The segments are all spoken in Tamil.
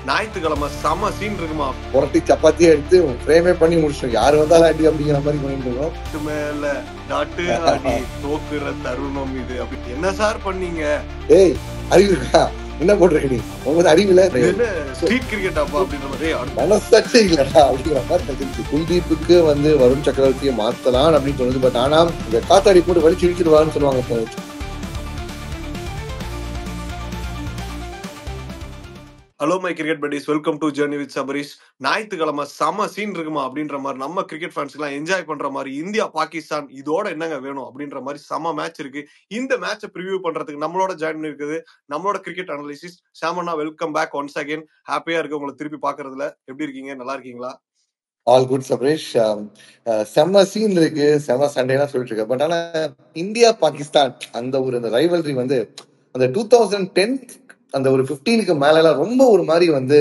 ஞாயிற்றுக்கிழமை செம சீன் இருக்குமா. புரட்டி சப்பாத்தியே எடுத்து ஃப்ரேமே பண்ணி முடிச்சிட்டோம். யாரு வந்தாலும் அடி அப்படிங்கிற மாதிரி பண்ணிட்டு இருக்கோம். மேல டாட்டு ஆடி தோக்குற தருணம் இது அப்படி என்ன சார் பண்ணீங்க? ஏய் அறிவு இருக்கா? என்ன போட்டிருக்க நீ? உங்களுக்கு அறிவுல ஸ்ட்ரீட் கிரிக்கெட் அப்பா அப்படின்ற மாதிரி மனசாட்சி இல்லடா அப்படிங்கிற மாதிரி தெரிஞ்சு. குல்தீப்புக்கு வந்து வருண் சக்கரவர்த்தியை மாத்தலாம் அப்படின்னு சொன்னது. பட் ஆனா இந்த காத்தாடி போட்டு வலிச்சு இழுச்சிடுவான்னு சொல்லுவாங்க. Hello my cricket buddies, welcome to journey with Sabarish. ஞாயிற்றுக்கிழமை செம சீன் இருக்குமா அப்படின்ற மாதிரி நம்ம கிரிக்கெட் ஃபேன்ஸ்லாம் என்ஜாய் பண்ற மாதிரி இந்தியா பாகிஸ்தான் இதோட என்னங்க வேணும் அப்படின்ற மாதிரி செம மேட்ச் இருக்கு. இந்த மேட்சை ப்ரிவியூ பண்றதுக்கு நம்மளோட ஜாயின் பண்ணிருக்குது நம்மளோட கிரிக்கெட் அனாலிசிஸ் சாமண்ணா. Welcome back once again. ஹாப்பியா இருக்கு உங்களை திருப்பி பாக்குறதுல. எப்படி இருக்கீங்க? நல்லா இருக்கீங்களா? All good Sabaresh. செம்ம சீன் இருக்கு, செம்ம சண்டேலாம் சொல்லிட்டு இருக்கு. பட் ஆனா இந்தியா பாகிஸ்தான் அந்த ஒரு ரைவல்ரி வந்து அந்த 2010 அந்த ஒரு 15க்கு மேல ரொம்ப ஒரு மாதிரி வந்து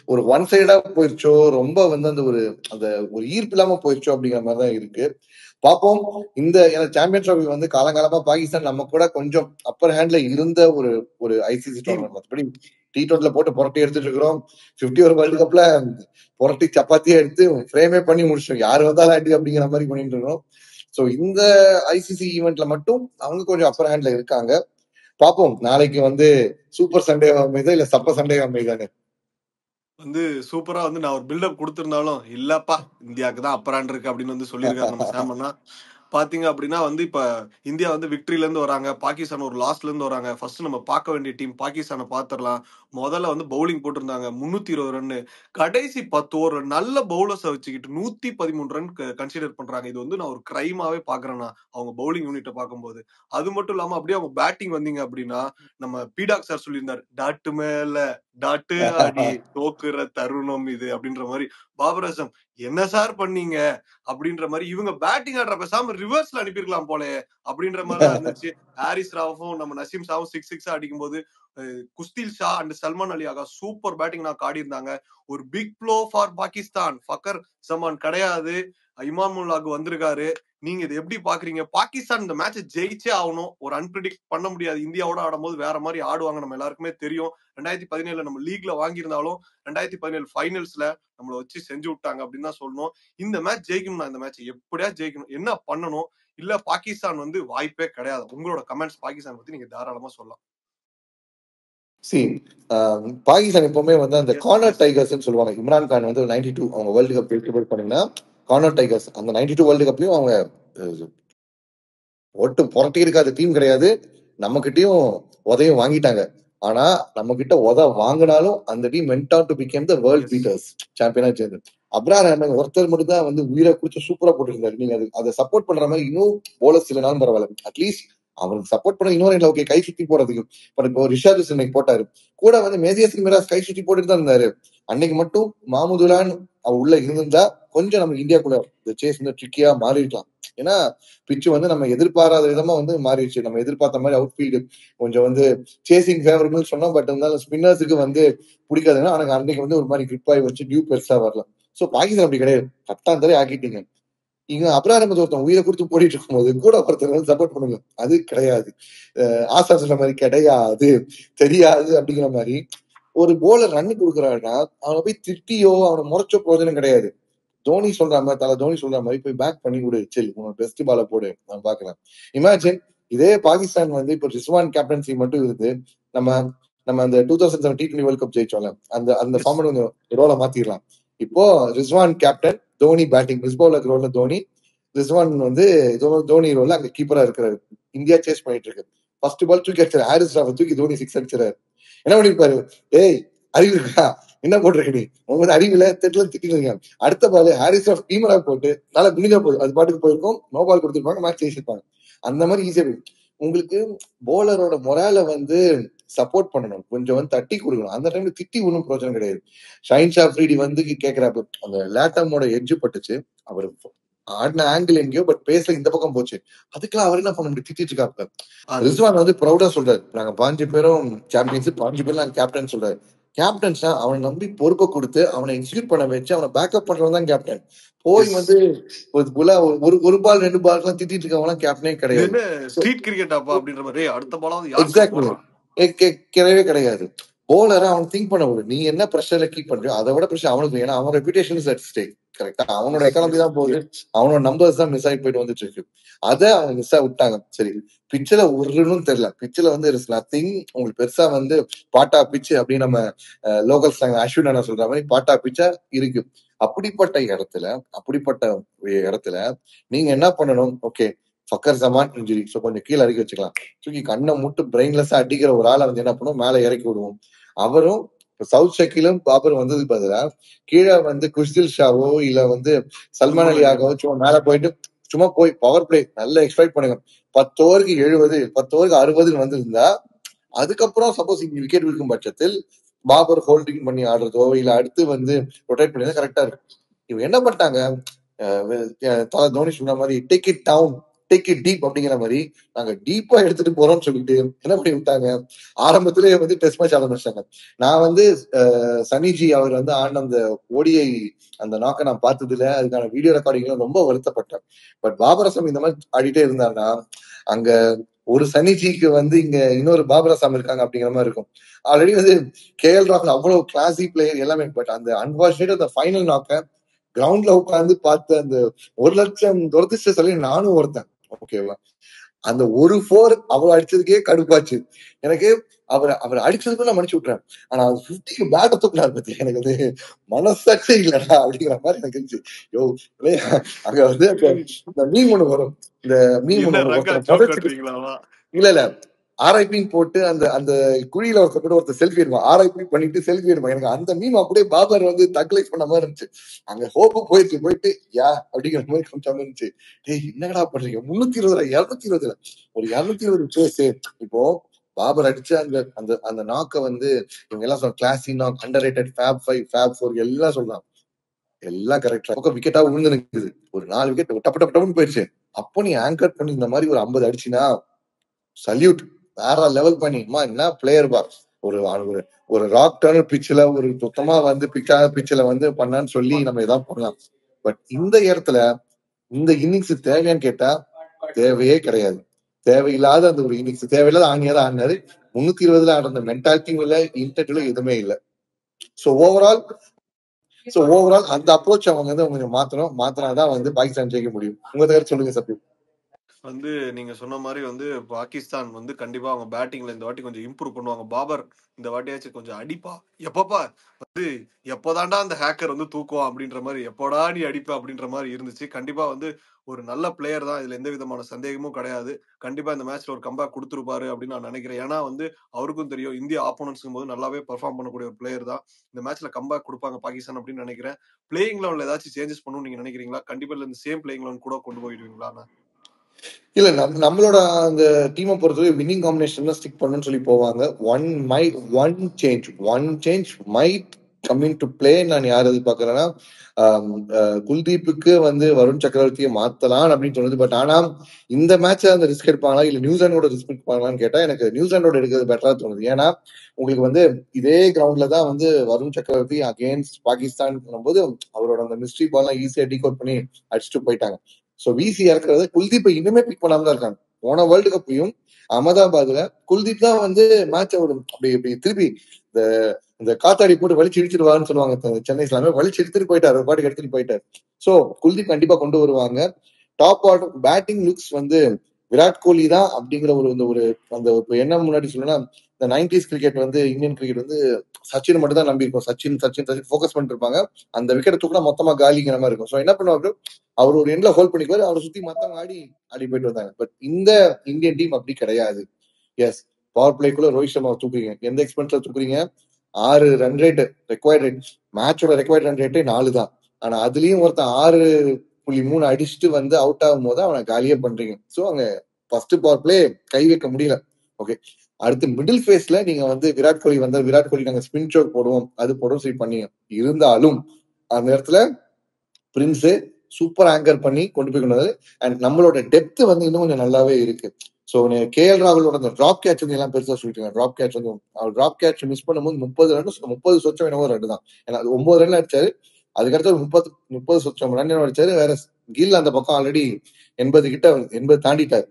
ஒரு ஒன் சைடா போயிருச்சோ, ரொம்ப வந்து அந்த ஒரு ஈர்ப்பு இல்லாம போயிருச்சோ அப்படிங்கிற மாதிரிதான் இருக்கு. பார்ப்போம். இந்த சாம்பியன் ட்ராஃபி வந்து காலங்காலமா பாகிஸ்தான் நம்ம கூட கொஞ்சம் அப்பர் ஹேண்ட்ல இருந்த ஒரு ஐசிசி டோர்னமெண்ட். மற்றபடி T20 போட்டு புரட்டி எடுத்துட்டு இருக்கிறோம். 50 ஓவர் வேர்ல்டு கப்ல புரட்டி சப்பாத்தியே எடுத்து ஃப்ரேமே பண்ணி முடிச்சிட்டோம். யாரு வந்தாலும் அடி அப்படிங்கிற மாதிரி பண்ணிட்டு இருக்கோம். ஸோ இந்த ஐசிசி ஈவெண்ட்ல மட்டும் அவங்க கொஞ்சம் அப்பர் ஹேண்ட்ல இருக்காங்க. பாப்போம் நாளைக்கு வந்து சூப்பர் சண்டே அமைதா இல்ல சப்ப சண்டே அமைதானே. வந்து சூப்பரா வந்து நான் ஒரு பில்டப் கொடுத்திருந்தாலும் இல்லப்பா இந்தியாவுக்கு தான் அப்பர் ஹேண்ட் இருக்கு அப்படின்னு வந்து சொல்லியிருக்காரு நம்ம சாமண்ணா. பாத்தீங்க அப்படின்னா வந்து இப்ப இந்தியா வந்து விக்டரில இருந்து வராங்க, பாகிஸ்தான் ஒரு லாஸ்ட்ல இருந்து வராங்க. ஃபர்ஸ்ட் நம்ம பார்க்க வேண்டிய டீம் பாகிஸ்தானை பாத்திரலாம். முதல்ல வந்து பவுலிங் போட்டிருந்தாங்க 320 ரன். கடைசி 10 ஓவர் நல்ல பவுலர்ஸ் வச்சுக்கிட்டு 113 ரன் கன்சிடர் பண்றாங்க. இது வந்து நான் ஒரு கிரைமாவே பாக்குறேன்னா அவங்க பவுலிங் யூனிட்டை பார்க்கும்போது. அது மட்டும் இல்லாம அப்படியே அவங்க பேட்டிங் வந்தீங்க அப்படின்னா நம்ம பீடாக் சார் சொல்லியிருந்தாரு, டாட்டு மேல டாட்டு ஆடி தோக்குற தருணம் இது அப்படின்ற மாதிரி. பாபர் அசம் என்ன சார் பண்ணீங்க அப்படின்ற மாதிரி. இவங்க பேட்டிங் ஆடுற பேசாம ரிவர்ஸ்ல அனுப்பியிருக்கலாம் போல அப்படின்ற மாதிரி தான் இருந்துச்சு. ஹாரிஸ் ராவும் நம்ம நசீம் ஷாவும் 6 அடிக்கும் போது குஸ்தில் Shah and Salman Ali Agha super batting நான் ஆடி இருந்தாங்க. ஒரு big blow for Pakistan. Fakhar Zaman கிடையாது, இமாமுல்லாக்கு வந்திருக்காரு. நீங்க இதை எப்படி பாக்குறீங்க? பாகிஸ்தான் இந்த மேட்சை ஜெயிச்சே ஆகணும். ஒரு அன்பிரிடிக்ட் பண்ண முடியாது. இந்தியாவோட ஆடும்போது வேற மாதிரி ஆடுவாங்க, நம்ம எல்லாருக்குமே தெரியும். 2017 நம்ம லீக்ல வாங்கியிருந்தாலும் 2017 ஃபைனல்ஸ்ல நம்மளை வச்சு செஞ்சு விட்டாங்க அப்படின்னு தான் சொல்லணும். இந்த மேட்ச் ஜெயிக்கணும். இந்த மேட்ச் எப்படியா ஜெயிக்கணும், என்ன பண்ணணும்? இல்ல பாகிஸ்தான் வந்து வாய்ப்பே கிடையாது. உங்களோட கமெண்ட்ஸ் பாகிஸ்தான் பத்தி நீங்க தாராளமா சொல்லலாம். பாகிஸ்தான் எப்பவுமே வந்து அந்த கார்னர் டைகர்ஸ் சொல்லுவாங்க. இம்ரான் கான் வந்து 92 அவங்க வேர்ல்டு கப் வெற்றி பண்ணீங்கன்னா கார்னர் டைகர்ஸ். அந்த 92 வேர்ல்டு கப்லயும் அவங்க ஒட்டு புரட்டி இருக்காத டீம் கிடையாது. நம்ம கிட்டயும் உதயம் வாங்கிட்டாங்க. ஆனா நம்ம கிட்ட வாங்கினாலும் அந்த team went out to become the world beaters, சாம்பியனா சேர்ந்து. அப்ராஹாம் ஒருத்தர் மட்டும் தான் வந்து உயிரை குடிச்சு சூப்பரா போட்டுருந்தாரு. நீங்க அதை சப்போர்ட் பண்ற மாதிரி இன்னும் போலர்ஸ் இல்லைனாலும் பரவாயில்ல, அட்லீஸ்ட் அவருக்கு சப்போர்ட் பண்ண இன்னொரு ஓகே கை சுத்தி போறதுக்கு. பட் இப்போ ரிஷாத் ஹுசைன் போட்டாரு கூட வந்து மேசியஸ் மிராஸ் கை சுத்தி போட்டுட்டு தான் இருந்தாரு. அன்னைக்கு மட்டும் மாமுதுலான் அவர் உள்ள இருந்திருந்தா கொஞ்சம் நம்ம இந்தியாக்குள்ள இந்த சேஸ் வந்து ட்ரிக்கியா மாறி இருக்கலாம். ஏன்னா பிச்சு வந்து நம்ம எதிர்பாராத விதமா வந்து மாறிடுச்சு. நம்ம எதிர்பார்த்த மாதிரி அவுட்ஃபீல்டு கொஞ்சம் வந்து சேசிங் ஃபேவரபிள் சொன்னோம். பட் இருந்தாலும் ஸ்பின்னர்ஸுக்கு வந்து பிடிக்காதுன்னா ஆனா அன்னைக்கு வந்து ஒரு மாதிரி கிரிப்பாய் வச்சு டியூ பெருசா வரலாம். சோ பாகிஸ்தான் அப்படி கிடையாது, கட்டாந்தரை ஆக்கிட்டீங்க. இங்க அப்ராஹாம் ஒருத்தன் உயிரை கொடுத்து போட்டிட்டு இருக்கும்போது கூட ஒருத்தர் சப்போர்ட் பண்ணுங்க, அது கிடையாது. ஆசா சொன்ன மாதிரி கிடையாது, தெரியாது அப்படிங்கிற மாதிரி. ஒரு போலர் ரன் கொடுக்குறாருன்னா அவனை போய் திட்டியோ அவனை முறைச்சோ பிரயோஜனம் கிடையாது. தோனி சொல்ற மாதிரி தோனி சொல்ற மாதிரி போய் பேக் பண்ணி கொடு, சரி உனக்கு பெஸ்ட் பால போடு, நான் பாக்குறேன். இமேஜின் இதே பாகிஸ்தான் வந்து இப்போ ரிஸ்வான் கேப்டன்சி மட்டும் இருந்து நம்ம அந்த 2007 T20 வேர்ல்ட் கப் ஜெயிச்சோம்ல, அந்த ஃபார்மட் கொஞ்சம் ரோலை மாத்திடலாம். இப்போ Rizwan captain, Dhoni batting, miss bowler ரோல்ல தோனி, ரிஸ்வான் வந்து தோனி ரோல்ல அங்க கீப்பரா இருக்கிறாரு. இந்தியா சேஸ் பண்ணிட்டு இருக்கு. ஃபர்ஸ்ட் பால் தூக்கி அடிச்சாரு, ஹாரிஸ் ராவை தூக்கி தோனி 6 அடிச்சாரு. என்ன பண்ணிருப்பாரு? ஏய் அறிவு இருக்கா? என்ன போட்டிருக்க நீ? உங்களுக்கு அறிவுல திட்டிருக்கீங்க. அடுத்த பால் ஹாரிஸ் ராஃப் டீமரா போட்டு நல்லா குனிஞ்சா போகுது, அது பாட்டுக்கு போயிருக்கும், நோ பால் கொடுத்துருப்பாங்க, மேட்ச் ஜெயிச்சிருப்பாங்க. அந்த மாதிரி ஈஸியா உங்களுக்கு போலரோட மொரால வந்து சப்போர்ட் பண்ணணும், கொஞ்சம் வந்து தட்டி கொடுக்கணும். அந்த டைம்ல திட்டி ஒன்றும் பிரயோஜனம் கிடையாது. ஷைன் ஷா ஃப்ரீடி வந்து கேட்கிறாப்பு, அந்த லேட்டமோட எட்ஜ் பட்டுச்சு, அவர் ஆடின ஆங்கிள் எங்கேயோ பட் பேசல இந்த பக்கம் போச்சு, அதுக்கெல்லாம் அவர் என்ன பண்ண முடியும், திட்டிட்டு இருக்காப்ல. ரிஸ்வான் வந்து ப்ரௌடா சொல்றாரு, நாங்க 5 பேரும் சாம்பியன்ஸ், 5 பேரும் நாங்க கேப்டன் சொல்றாரு. கேப்டன்ஸ்னா அவனை நம்பி பொறுப்பை கொடுத்து அவனை எக்ஸிக்யூட் பண்ண வச்சு அவனை பேக்கப் பண்றவன் தான் கேப்டன். போய் வந்து ஒரு பால் 2 பால் எல்லாம் திட்டிட்டு இருக்கவங்க கேப்டனே கிடையாது. ஸ்ட்ரீட் கிரிக்கெட் அப்பா அப்படின்ற மாதிரி அடுத்த பால் எக்ஸாக்ட்லி கிடையவே கிடையாது. போலரை அவன் திங்க் பண்ண விடு. நீ என்ன ப்ரெஷர்ல கீப் பண்றியோ அதை விட ப்ரெஷர் அவனுக்கு, ஏன்னா அவன் ரெப்யூட்டேஷன் இஸ் அட் ஸ்டேக். கரெக்டா? அவனோட எக்கானமி தான் போகுது, அவனோட நம்பர்ஸ் தான் மிஸ் ஆகி போயிட்டு வந்துட்டு இருக்கு. அதை அவங்க மிஸ் ஆகி விட்டாங்க. சரி, பிச்சில் உருன்னு தெரியல, பிச்சில் வந்து இஸ் நத்திங். உங்களுக்கு பெருசா வந்து பாட்டா பிச்சு அப்படின்னு நம்ம லோக்கல் ஸ்லாங் அஸ்வின் அண்ணா சொல்ற மாதிரி பாட்டா பிச்சா இருக்கு. அப்படிப்பட்ட இடத்துல நீங்க என்ன பண்ணணும்? ஓகே, ஃபக்கர் ஜமான் இன்ஜுரி, ஸோ கொஞ்சம் கீழே இறக்கி வச்சுக்கலாம். தூக்கி கண்ணை முட்டு பிரெயின்லெஸ்ஸா அடிக்கிற ஒரு ஆளை வந்து என்ன பண்ணுவோம், மேலே இறக்கி விடுவோம். அவரும் சவுத் ஷக்கிலும் பாபர் வந்தது பதிலா கீழே வந்து குஷ்தில் ஷாவோ இல்ல வந்து சல்மான் அலியாகவோ சும்மா மேல போயிட்டு சும்மா போய் பவர் பிளே நல்லா எக்ஸ்பெக்ட் பண்ணுங்க. 10 ஓவருக்கு 70, 10 ஓவருக்கு 60 வந்திருந்தா அதுக்கப்புறம் சப்போஸ் இங்க விக்கெட் விற்கும் பட்சத்தில் பாபர் ஹோல்டிங் பண்ணி ஆடுறதோ இல்ல அடுத்து வந்து ரொட்டேட் பண்ணி கரெக்டா இருக்கும். இவங்க என்ன பண்ணிட்டாங்க, தோனி சொன்ன மாதிரி take it down, take it deep அப்படிங்கிற மாதிரி நாங்க டீப்பா எடுத்துட்டு போறோம்னு சொல்லிட்டு என்ன பண்ணி விட்டாங்க, ஆரம்பத்திலேயே வந்து டெஸ்ட் மேட்ச் ஆரம்பிச்சிட்டாங்க. நான் வந்து சனிஜி அவர் வந்து ஆடின அந்த ஓடிஐ அந்த நாக்கை நான் பார்த்தது இல்லை, அதுக்கான வீடியோ ரெக்கார்டிங்லாம் ரொம்ப வருத்தப்பட்டேன். பட் பாபர் அசம் இந்த மாதிரி ஆடிட்டே இருந்தாருன்னா அங்க ஒரு சனிஜிக்கு வந்து இங்க இன்னொரு பாபர் அசாம் இருக்காங்க அப்படிங்கிற மாதிரி இருக்கும். ஆல்ரெடி வந்து கேஎல் ராகுல் அவ்வளவு கிளாசி பிளேயர் எல்லாமே, பட் அந்த அன்பார்ச்சுனேட் அந்த ஃபைனல் நாக்க கிரவுண்ட்ல உட்காந்து பார்த்த அந்த 1,00,000 துரதிஷ்டசாலி நானும் ஒருத்தன். ஓகேவா? அந்த ஒரு 4 அவர் அடிச்சதுக்கே கடுப்பாச்சு எனக்கு. அவர் அடிச்சதுக்கு நான் மன்னிச்சு விட்டுறேன், ஆனா 50க்கு பேட் தூக்கினார் பத்தி எனக்கு வந்து மனசாட்சி இல்லடா அப்படிங்கிற மாதிரி எனக்கு இருந்துச்சு. யோ அங்க வந்து இந்த மீம் ஒண்ணு வரும், இந்த மீம் ஒண்ணு வரும், ஒருத்தர் இல்ல ஆர்ஐபின்னு போட்டு அந்த அந்த குழியில ஒருத்தர் செல்ஃபி எடுப்பான், ஆர்ஐபி பண்ணிட்டு செல்ஃபி எடுப்பான். எனக்கு அந்த மீம் அப்படியே பாபர் வந்து தக்லைஸ் பண்ண மாதிரி இருந்துச்சு. அங்க ஹோப்பு போயிட்டு யா அப்படிங்கிற மாதிரி கொஞ்சம் இருந்துச்சு. டேய் என்னடா பண்றீங்க, 320 220 ஒரு 220 பேஸ். இப்போ பாபர் அடிச்ச அந்த அந்த அந்த நாக்கை வந்து இவங்க எல்லாம் சொல்ற கிளாசி நாக், அண்டர் ரேட்டட், ஃபேப் 5, ஃபேப் 4 எல்லாம் சொல்றாங்க, எல்லாம் கரெக்டா பக்கம் விக்கெட்டா விழுந்து நிக்குது. ஒரு 4 விக்கெட் டப்பு டப்பு டப்புன்னு போயிடுச்சு. அப்போ நீ ஆங்கர் பண்ணி இந்த மாதிரி ஒரு 50 அடிச்சுனா சல்யூட், வேற லெவல் பண்ணிமா. என்ன பிளேயர் பா, ஒரு ஒரு ராக் டர்னர் பிச்சில் ஒரு சுத்தமா வந்து பிக்காத பிச்சில் வந்து பண்ணான்னு சொல்லி நம்ம இதான் பண்ணலாம். பட் இந்த இடத்துல இந்த இன்னிங்ஸ் தேவையான்னு கேட்டா தேவையே கிடையாது. தேவையில்லாத அந்த ஒரு இன்னிங்ஸ், தேவையில்லாத ஆணியாதான் ஆடினாரு. 320 ஆடுற மென்டாலிட்டியும் இல்ல, இன்டென்ட்ல எதுவுமே இல்லை. ஸோ ஓவரால் அந்த அப்ரோச் அவங்க வந்து கொஞ்சம் மாத்தினாதான் வந்து பாகிஸ்தான் ஜெயிக்க முடியும். உங்க தவிர சொல்லுங்க சத்யம். வந்து நீங்க சொன்ன மாதிரி வந்து பாகிஸ்தான் வந்து கண்டிப்பா அவங்க பேட்டிங்ல இந்த வாட்டி கொஞ்சம் இம்ப்ரூவ் பண்ணுவாங்க. பாபர் இந்த வாட்டியாச்சும் கொஞ்சம் அடிப்பா, எப்பப்பா வந்து எப்போதாண்டா அந்த ஹேக்கர் வந்து தூக்குவான் அப்படின்ற மாதிரி, எப்போடா நீ அடிப்ப அப்படின்ற மாதிரி இருந்துச்சு. கண்டிப்பா வந்து ஒரு நல்ல பிளேயர் தான், இதுல எந்த விதமான சந்தேகமும் கிடையாது. கண்டிப்பா இந்த மேட்ச்ல ஒரு கம்பேக் கொடுத்துருப்பாரு அப்படின்னு நான் நினைக்கிறேன். ஏன்னா வந்து அவருக்கும் தெரியும் இந்தியா ஆப்போனன்ட்ஸும் போது நல்லாவே பெர்ஃபார்ம் பண்ணக்கூடிய ஒரு பிளேயர் தான். இந்த மேட்ச்ல கம்பேக் கொடுப்பாங்க பாகிஸ்தான் அப்படின்னு நினைக்கிறேன். பிளேயிங் லெவன்ல ஏதாச்சும் சேஞ்சஸ் பண்ணணும்னு நீங்க நினைக்கிறீங்களா? கண்டிப்பா இந்த சேம் பிளேயிங் லெவன் கூட கொண்டு போயிடுவீங்களா? இல்ல நம்மளோட அந்த டீமை பொறுத்தவரை வின்னிங் காம்பினேஷன் ஸ்டிக் பண்ணணும்னு சொல்லி போவாங்க. One change might coming to play. நான் யார் எதிர்பார்க்கறேன்னா குல்தீப்புக்கு வந்து வருண் சக்கரவர்த்தியை மாத்தலாம் அப்படின்னு சொன்னது. பட் ஆனா இந்த மேட்ச அந்த ரிஸ்க் எடுப்பாங்களா இல்ல நியூசிலாண்டோட ரிஸ்க் எடுப்பாங்களான்னு கேட்டா எனக்கு நியூசிலாண்டோட எடுக்கிறது பெட்டரா தோணுது. ஏன்னா உங்களுக்கு வந்து இதே கிரவுண்ட்ல தான் வந்து வருண் சக்கரவர்த்தி அகேன்ஸ்ட் பாகிஸ்தான் போது அவரோட அந்த மிஸ்ட்ரி பால் எல்லாம் ஈஸியா டீகோட் பண்ணி அடிச்சுட்டு போயிட்டாங்க. சோ விசி இறக்குறது குல்தீப்பை இன்னுமே பிக் பண்ணாம தான் இருக்காங்க. போன வேர்ல்டு கப்லயும் அகமதாபாத்ல குல்தீப் தான் வந்து மேட்ச அப்படி திருப்பி இந்த காத்தாடி போட்டு வலிச்சு இடிச்சிருவாருன்னு சொல்லுவாங்க சென்னை இஸ்லாமே, வலிச்சு எடுத்துட்டு போயிட்டாரு, ஒரு பாட்டுக்கு எடுத்துட்டு போயிட்டாரு. சோ குல்தீப் கண்டிப்பா கொண்டு வருவாங்க. டாப் ஆர்டர் பேட்டிங் லுக்ஸ் வந்து விராட் கோலி தான் அப்படிங்கிற ஒரு அந்த என்ன முன்னாடி சொல்லணும்னா இந்த 90s கிரிக்கெட் வந்து இந்தியன் கிரிக்கெட் வந்து சச்சின் மட்டும் தான் நம்பி இருக்கும். சச்சின் ஃபோக்கஸ் பண்ணிட்டு இருப்பாங்க. அந்த விக்கெட் தூக்கினா மொத்தமா காலிங்கிற மாதிரி இருக்கும். ஸோ என்ன பண்ணுவாரு, அவர் ஒரு எண்ட்ல ஹோல்ட் பண்ணிக்குவாரு, அவரை சுத்தி மத்தவங்க ஆடி போயிட்டு வந்தாங்க. பட் இந்த இந்தியன் டீம் அப்படி கிடையாது. எஸ், பவர் பிளேக்குள்ள ரோஹித் சர்மா தூக்குறீங்க, எந்த எக்ஸ்பென்ஸ்ல தூக்குறீங்க? 6 ரன் ரேட் ரெக்வயர்ட் ரேட், மேட்சோட ரெக்வயர்ட் ரன் ரேட்டே 4 தான். ஆனா அதுலயும் ஒருத்தன் 6.3 அடிச்சுட்டு வந்து அவுட் ஆகும் போது அவனை காலியே பண்றீங்க. ஸோ அங்க ஃபர்ஸ்ட் பவர் பிளே கை வைக்க முடியல. ஓகே, அடுத்து மிடில் ஃபேஸ்ல நீங்க வந்து விராட் கோலி வந்தா விராட் கோலி நாங்க ஸ்பின் ஷோக் போடுவோம், அது போடுவோம் சரி பண்ணீங்க. இருந்தாலும் அந்த இடத்துல பிரின்ஸு சூப்பர் ஆங்கர் பண்ணி கொண்டு போய் கொண்டு. அண்ட் நம்மளோட டெப்த் வந்து இன்னும் கொஞ்சம் நல்லாவே இருக்கு. ஸோ கேஎல் ராகுலோட அந்த டிராப் கேட்ச் வந்து எல்லாம் பெருசா சொல்லிட்டு டிராப் கேட்ச் வந்து அவர் டிராப் கேட்ச் மிஸ் பண்ணும்போது 30 சொச்சம் என்னவோ ரன் தான். ஏன்னா அது 9 ரன் அடிச்சாரு, அதுக்கடுத்து ஒரு 30 சொச்சம் ரன் அடிச்சாரு. வேற கில் அந்த பக்கம் ஆல்ரெடி 80 தாண்டிட்டாரு.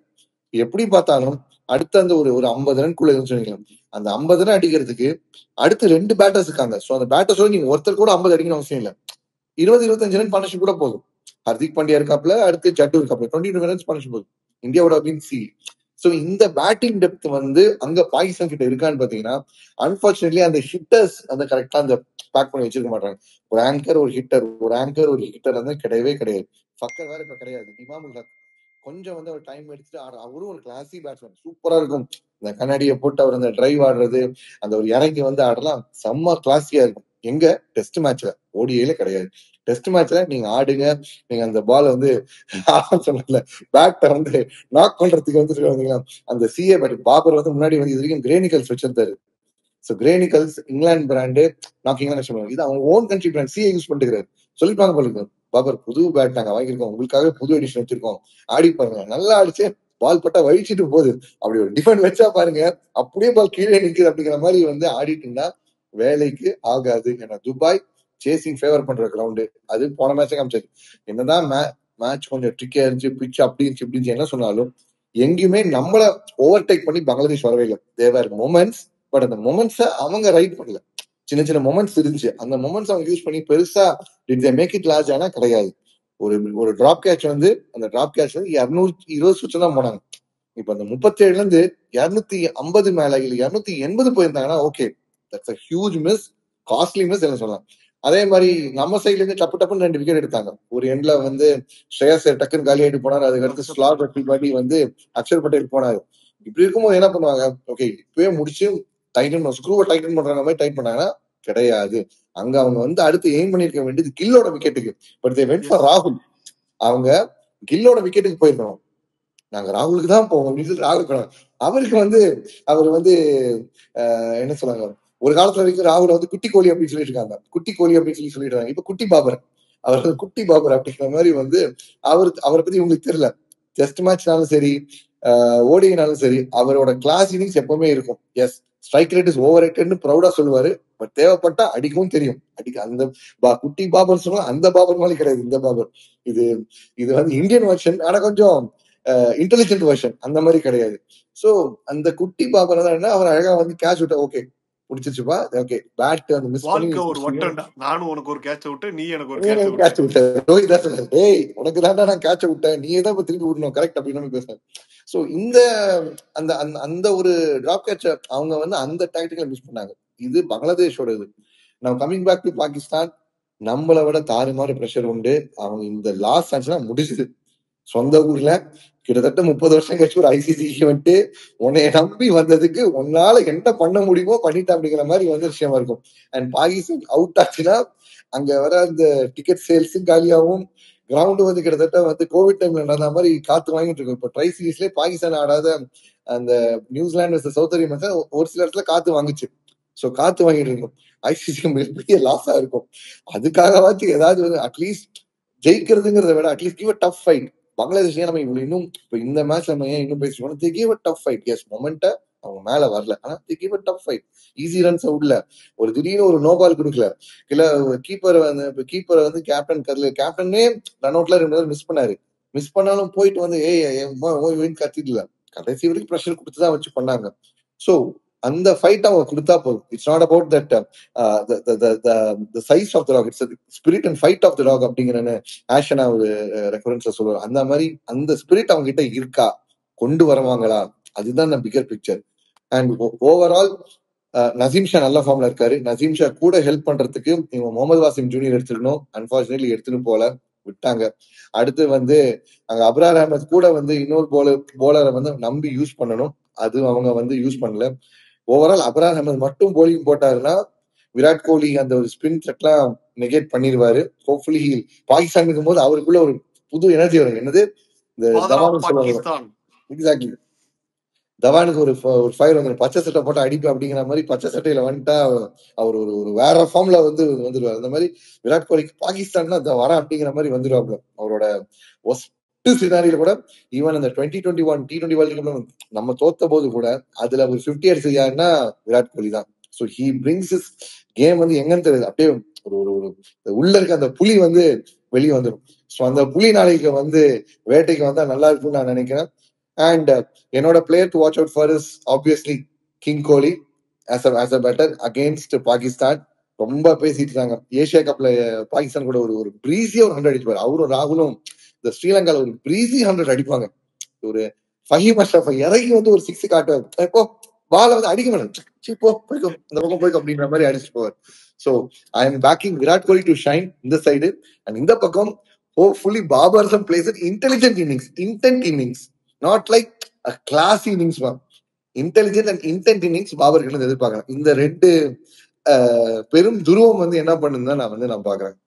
எப்படி பார்த்தாலும் அடுத்த அந்த ஒரு 50 ரன்குள்ள இருந்துச்சு. அந்த 50 ரன் அடிக்கிறதுக்கு அடுத்து 2 பேட்டர்ஸ் இருக்காங்க. சோ அந்த பேட்டர்ஸோட நீங்க ஒருத்தர் கூட 50 அடிக்கணும் அவசியம் இல்ல. 20-25 ரன் பார்ட்னர்ஷிப் கூட போதும். ஹர்திக் பாண்டியா இருக்காப்ல, அடுத்து ஜட்டு இருக்காப்ல, 22 ரன்ஸ் பார்ட்னர்ஷிப் போதும். இந்தியாவோட அப்படின்னு சி. சோ இந்த பேட்டிங் டெப்த் வந்து அங்க பாகிஸ்தான் கிட்ட இருக்கான்னு பாத்தீங்கன்னா, அன்பார்ச்சுனேட்லி அந்த ஹிட்டர்ஸ் அந்த கரெக்டா அந்த பேக் பண்ணி வச்சிருக்க மாட்டாங்க. ஒரு ஆங்கர் ஒரு ஹிட்டர் வந்து கிடையவே கிடையாது. ஃபக்கர் வேற இப்ப கிடையாது. இமாமுல் ஹக் கொஞ்சம் வந்து அவர் டைம் எடுத்துட்டு அவரும் ஒரு கிளாசி பேட்ஸ்மேன், சூப்பரா இருக்கும். இந்த கண்ணாடியை போட்டு அவர் அந்த டிரைவ் ஆடுறது, அந்த ஒரு இறங்கி வந்து ஆடலாம் செம்ம கிளாஸியா இருக்கும். எங்க டெஸ்ட் மேட்ச்ல, ஓடிஐல கிடையாது. டெஸ்ட் மேட்ச்ல நீங்க ஆடுங்க, நீங்க அந்த பால் வந்து சொன்னல பேட்டை வந்து நாக் பண்றதுக்கு வந்து அந்த சிஏ பேட் பாபர் வந்து முன்னாடி வந்து இது வரைக்கும் கிரேனிகல்ஸ் வச்சிருந்தாரு. சோ கிரேனிகல்ஸ் இங்கிலாந்து பிராண்டு, நாக்கிங்லாம் சொல்லுவாங்க. இது அவங்க own country brand, CA use பண்ணிருக்காரு. சொல்லிப்பாங்க போல பாபர் புது பேட் நாங்க வாங்கியிருக்கோம், உங்களுக்காக புது எடிஷன் வச்சிருக்கோம், ஆடி பாருங்க, நல்லா அடிச்சு பால் பட்டா வழிச்சிட்டு போகுது, அப்படி ஒரு டிஃபெண்ட் வச்சா பாருங்க, அப்படியே பால் கீழே நிக்குது அப்படிங்கிற மாதிரி வந்து ஆடிட்டு இருந்தா வேலைக்கு ஆகாது. ஏன்னா துபாய் சேசிங் ஃபேவர் பண்ற கிரவுண்டு. அது போன மேட்சே காமிச்சது. என்னதான் மேட்ச் கொஞ்சம் ட்ரிக்கா இருந்துச்சு, பிச் அப்படி இருந்துச்சு இப்படி இருந்துச்சு என்ன சொன்னாலும் எங்கேயுமே நம்மள ஓவர்டேக் பண்ணி பங்களாதேஷ் வரவே இல்லை. தேவர் மொமெண்ட்ஸ், பட் அந்த மொமெண்ட்ஸை அவங்க ரைட் பண்ணல. சின்ன சின்ன மொமெண்ட்ஸ் இருந்துச்சு, அந்த மொமெண்ட்ஸ் அவங்க யூஸ் பண்ணி பெருசா did they make it large ஆனா கிடையாது. ஒரு டிராப் கேட்ச் வந்து அந்த டிராப் கேட்ச் வந்து 220 சுற்று தான் போனாங்க. இப்ப அந்த 37ல இருந்து 250 மேல இல்ல 280 போயிருந்தாங்கன்னா okay, that's a huge miss, costly miss என்ன சொல்லலாம். அதே மாதிரி நம்ம சைட்ல இருந்து டப்பு டப்புன்னு 2 விக்கெட் எடுத்தாங்க. ஒரு எண்ட்ல வந்து ஸ்ரேயஸ் டக்குன்னு காலி ஆயிட்டு போனாரு. அதுக்கடுத்து ஸ்லாட் பாட்டி வந்து அக்ஷர் பட்டேல் போனாரு. இப்படி இருக்கும்போது என்ன பண்ணுவாங்க, ஓகே இப்பவே முடிச்சு டைட்டன் ஸ்க்ரூவை டைட்டன் பண்ற மாதிரி டைட் பண்ணாங்கன்னா கிடையாது. அங்க அவங்க வந்து அடுத்து எய்ம் பண்ணிருக்க வேண்டியது கில்லோட விக்கெட்டுக்கு. பட் தே வென்ட் ஃபார் ராகுல். அவங்க கில்லோட விக்கெட்டுக்கு போயிருக்கணும். நாங்க ராகுலுக்கு தான் போவோம் அப்படின்னு சொல்லி ராகுல் அவருக்கு வந்து அவர் வந்து என்ன சொல்றாங்க, ஒரு காலத்துல வரைக்கும் ராகுல் வந்து குட்டி கோழி அப்படின்னு சொல்லிட்டு இருக்காங்க. குட்டி கோழி அப்படின்னு சொல்லி சொல்லிட்டு இருக்காங்க. இப்ப குட்டி பாபர், அவர் குட்டி பாபர் அப்படிங்கிற மாதிரி வந்து அவரை பத்தி உங்களுக்கு தெரியல. டெஸ்ட் மேட்ச்னாலும் சரி, ஓடினாலும் சரி, அவரோட கிளாஸ் இன்னிங்ஸ் எப்பவுமே இருக்கும். Yes, strike rate is over ரேட்டட்னு ப்ரௌடா சொல்லுவாரு. பட் தேவைப்பட்டா அடிக்கவும் தெரியும். அந்த குட்டி பாபர் சொன்னா அந்த பாபர் மாதிரி கிடையாது இந்த பாபர். இது வந்து இந்தியன் வெர்ஷன், ஆனா கொஞ்சம் இன்டெலிஜென்ட் வெர்ஷன், அந்த மாதிரி கிடையாது. சோ அந்த குட்டி பாபர் என்ன, அவர் அழகா வந்து கேட்ச் விட்டா ஓகே புடிச்சிருச்சுப்பா, ஓகே பேட் அந்த மிஸ் பண்ணி ஒரு வட்டம்டா, நானும் உனக்கு ஒரு கேட்ச் விட்டு நீ எனக்கு ஒரு கேட்ச் விட்ட, ரோஹித் தான் சொல்றேன், டேய் உனக்கு தான்டா நான் கேட்ச் விட்டேன், நீ தான் இப்ப திருப்பி விடணும் கரெக்ட் அப்படின்னு பேசுறேன். சோ இந்த அந்த அந்த ஒரு டிராப் கேட்ச் அவங்க வந்து அந்த டாக்டிக்கல மிஸ் பண்ணாங்க. இது பங்களாதேஷோட இது. நம்ம கமிங் பேக் டு பாகிஸ்தான், நம்மளை விட தாறுமாறு பிரஷர் உண்டு. அவங்க இந்த லாஸ்ட் மேட்ச்லாம் முடிச்சுது சொந்த ஊர்ல கிட்டத்தட்ட 30 வருஷம் கழிச்சு ஒரு ஐசிசி ஈவெண்ட், உன்னைய நம்பி வந்ததுக்கு உன்னால என்ன பண்ண முடியுமோ பண்ணிட்டா அப்படிங்கிற மாதிரி வந்து விஷயமா இருக்கும். அண்ட் பாகிஸ்தான் அவுட் ஆச்சுன்னா அங்க வர அந்த டிக்கெட் சேல்ஸும் காலியாகவும், கிரவுண்டு வந்து கிட்டத்தட்ட வந்து கோவிட் டைம்ல நடந்த மாதிரி காத்து வாங்கிட்டு இருக்கும். இப்போ ட்ரை சீரீஸ்லேயே பாகிஸ்தான் ஆடாத அந்த நியூசிலாந்து சவுத் அரேபியா மேட்ச் ஒரு சில இடத்துல காத்து வாங்குச்சு. ஸோ காத்து வாங்கிட்டு இருக்கும். ஐசிசி பெரிய லாஸா இருக்கும். அதுக்காகவாச்சும் ஏதாவது வந்து அட்லீஸ்ட் ஜெயிக்கிறதுங்கிறத விட at least give a tough fight. Bangladesh நம்ம இன்னும் இப்போ இந்த மேட்ச் நம்ம ஏன் இன்னும் பேசுவோம், they give a tough fight. Yes, மொமெண்ட்டை அவங்க மேல வரல, ஆனா they give a tough fight. Easy runs விடல, ஒரு திடீர்னு ஒரு நோ பால் கொடுக்கல, இல்ல கீப்பர் வந்து கேப்டனே ரன் அவுட்ல 2 மிஸ் பண்ணாரு. மிஸ் பண்ணாலும் போயிட்டு வந்து கத்திட்டு இல்ல, கடைசி வரைக்கும் ப்ரெஷர் கொடுத்துதான் வச்சு பண்ணாங்க. சோ அந்த ஃபைட் அவங்க கொடுத்தா போதும். It's not about that the size of the dog, it's the spirit and fight of the dog அப்படிங்கிற ஆஷனா ஒரு ரெஃபரன்ஸ்ல சொல்லுவாங்க. அந்த மாதிரி அந்த ஸ்பிரிட் அவங்க கிட்ட இருக்கா, கொண்டு வருவாங்களா, அதுதான் அந்த bigger picture. And overall Naseem Shah நல்ல ஃபார்ம்ல இருக்காரு. நசீம் ஷா கூட ஹெல்ப் பண்றதுக்கு இவங்க முகமது வாசிம் ஜூனியர் எடுத்துக்கணும். அன்பார்ச்சுனேட்லி எடுத்துன்னு போல விட்டாங்க. அடுத்து வந்து அங்க அப்ரார் அஹமத் கூட வந்து இன்னொரு போலரை வந்து நம்பி யூஸ் பண்ணணும், அது அவங்க வந்து யூஸ் பண்ணல. ஓவரால் அப்ரார் அஹமத் மட்டும் போலிங் போட்டாருன்னா விராட் கோலி அந்த ஒரு ஸ்பின் த்ரெட்லாம் நெகேட் பண்ணிடுவாரு. ஹோப்ஃபுல்லி பாகிஸ்தான் இருக்கும் போது அவருக்குள்ள ஒரு புது எனர்ஜி வரும். என்னது இந்த தவான், எக்ஸாக்ட்லி தவானுக்கு ஒரு ஃபயர் வந்து பச்சை சட்டை போட்டு அடிப்பேன் அப்படிங்கிற மாதிரி பச்சை சட்டையில வந்துட்டா அவர் ஒரு வேற ஃபார்ம்ல வந்து வந்துருவாரு. அந்த மாதிரி விராட் கோலிக்கு பாகிஸ்தான் வரேன் அப்படிங்கிற மாதிரி வந்துருவாப்ல. அவரோட சினாரியில கூட ஈவன் அந்த 2021 T20 வேர்ல்ட் கப்ல நம்ம தோத்த போது கூட அதுல ஒரு 50 அடிச்சது யாருன்னா விராட் கோலி தான். So he brings is game வந்து எங்கன்னு தெரியுது, அப்படியே ஒரு உள்ள இருக்க அந்த புலி வந்து வெளியே வந்துடும். ஸோ அந்த புலி நாளைக்கு வந்து வேட்டைக்கு வந்தா நல்லா இருக்கும்னு நான் நினைக்கிறேன். அண்ட் என்னோட player to watch out for is obviously king Kohli as a better against Pakistan. ரொம்ப பேசிட்டு இருக்காங்க. ஏசியா கப்ல பாகிஸ்தான் கூட ஒரு ஒரு பிரீஸியா ஒரு 100 அடிப்பாரு. அவரும் ராகுலும் இந்த ஸ்ரீலங்கால ஒரு பிரீஸி 100 அடிப்பாங்க. ஒரு ஃபஹீம் அஷ்ரஃப் இறங்கி வந்து ஒரு 6 காட்டுவார். இப்போ பால வந்து அடிக்க மாட்டேன், போ போய்க்கோ இந்த பக்கம் போய்க்கோ அப்படின்ற மாதிரி அடிச்சுட்டு போவார். So I am backing Virat Kohli to shine இந்த சைடு. அண்ட் இந்த பக்கம் hopefully Babar Azam plays intelligent innings, intent innings, not like a class innings. Intelligent and intent innings Babar கிட்ட இருந்து எதிர்பார்க்கலாம். இந்த ரெண்டு பெரும் துருவம் வந்து என்ன பண்ணுதுன்னு நான் பாக்குறேன்.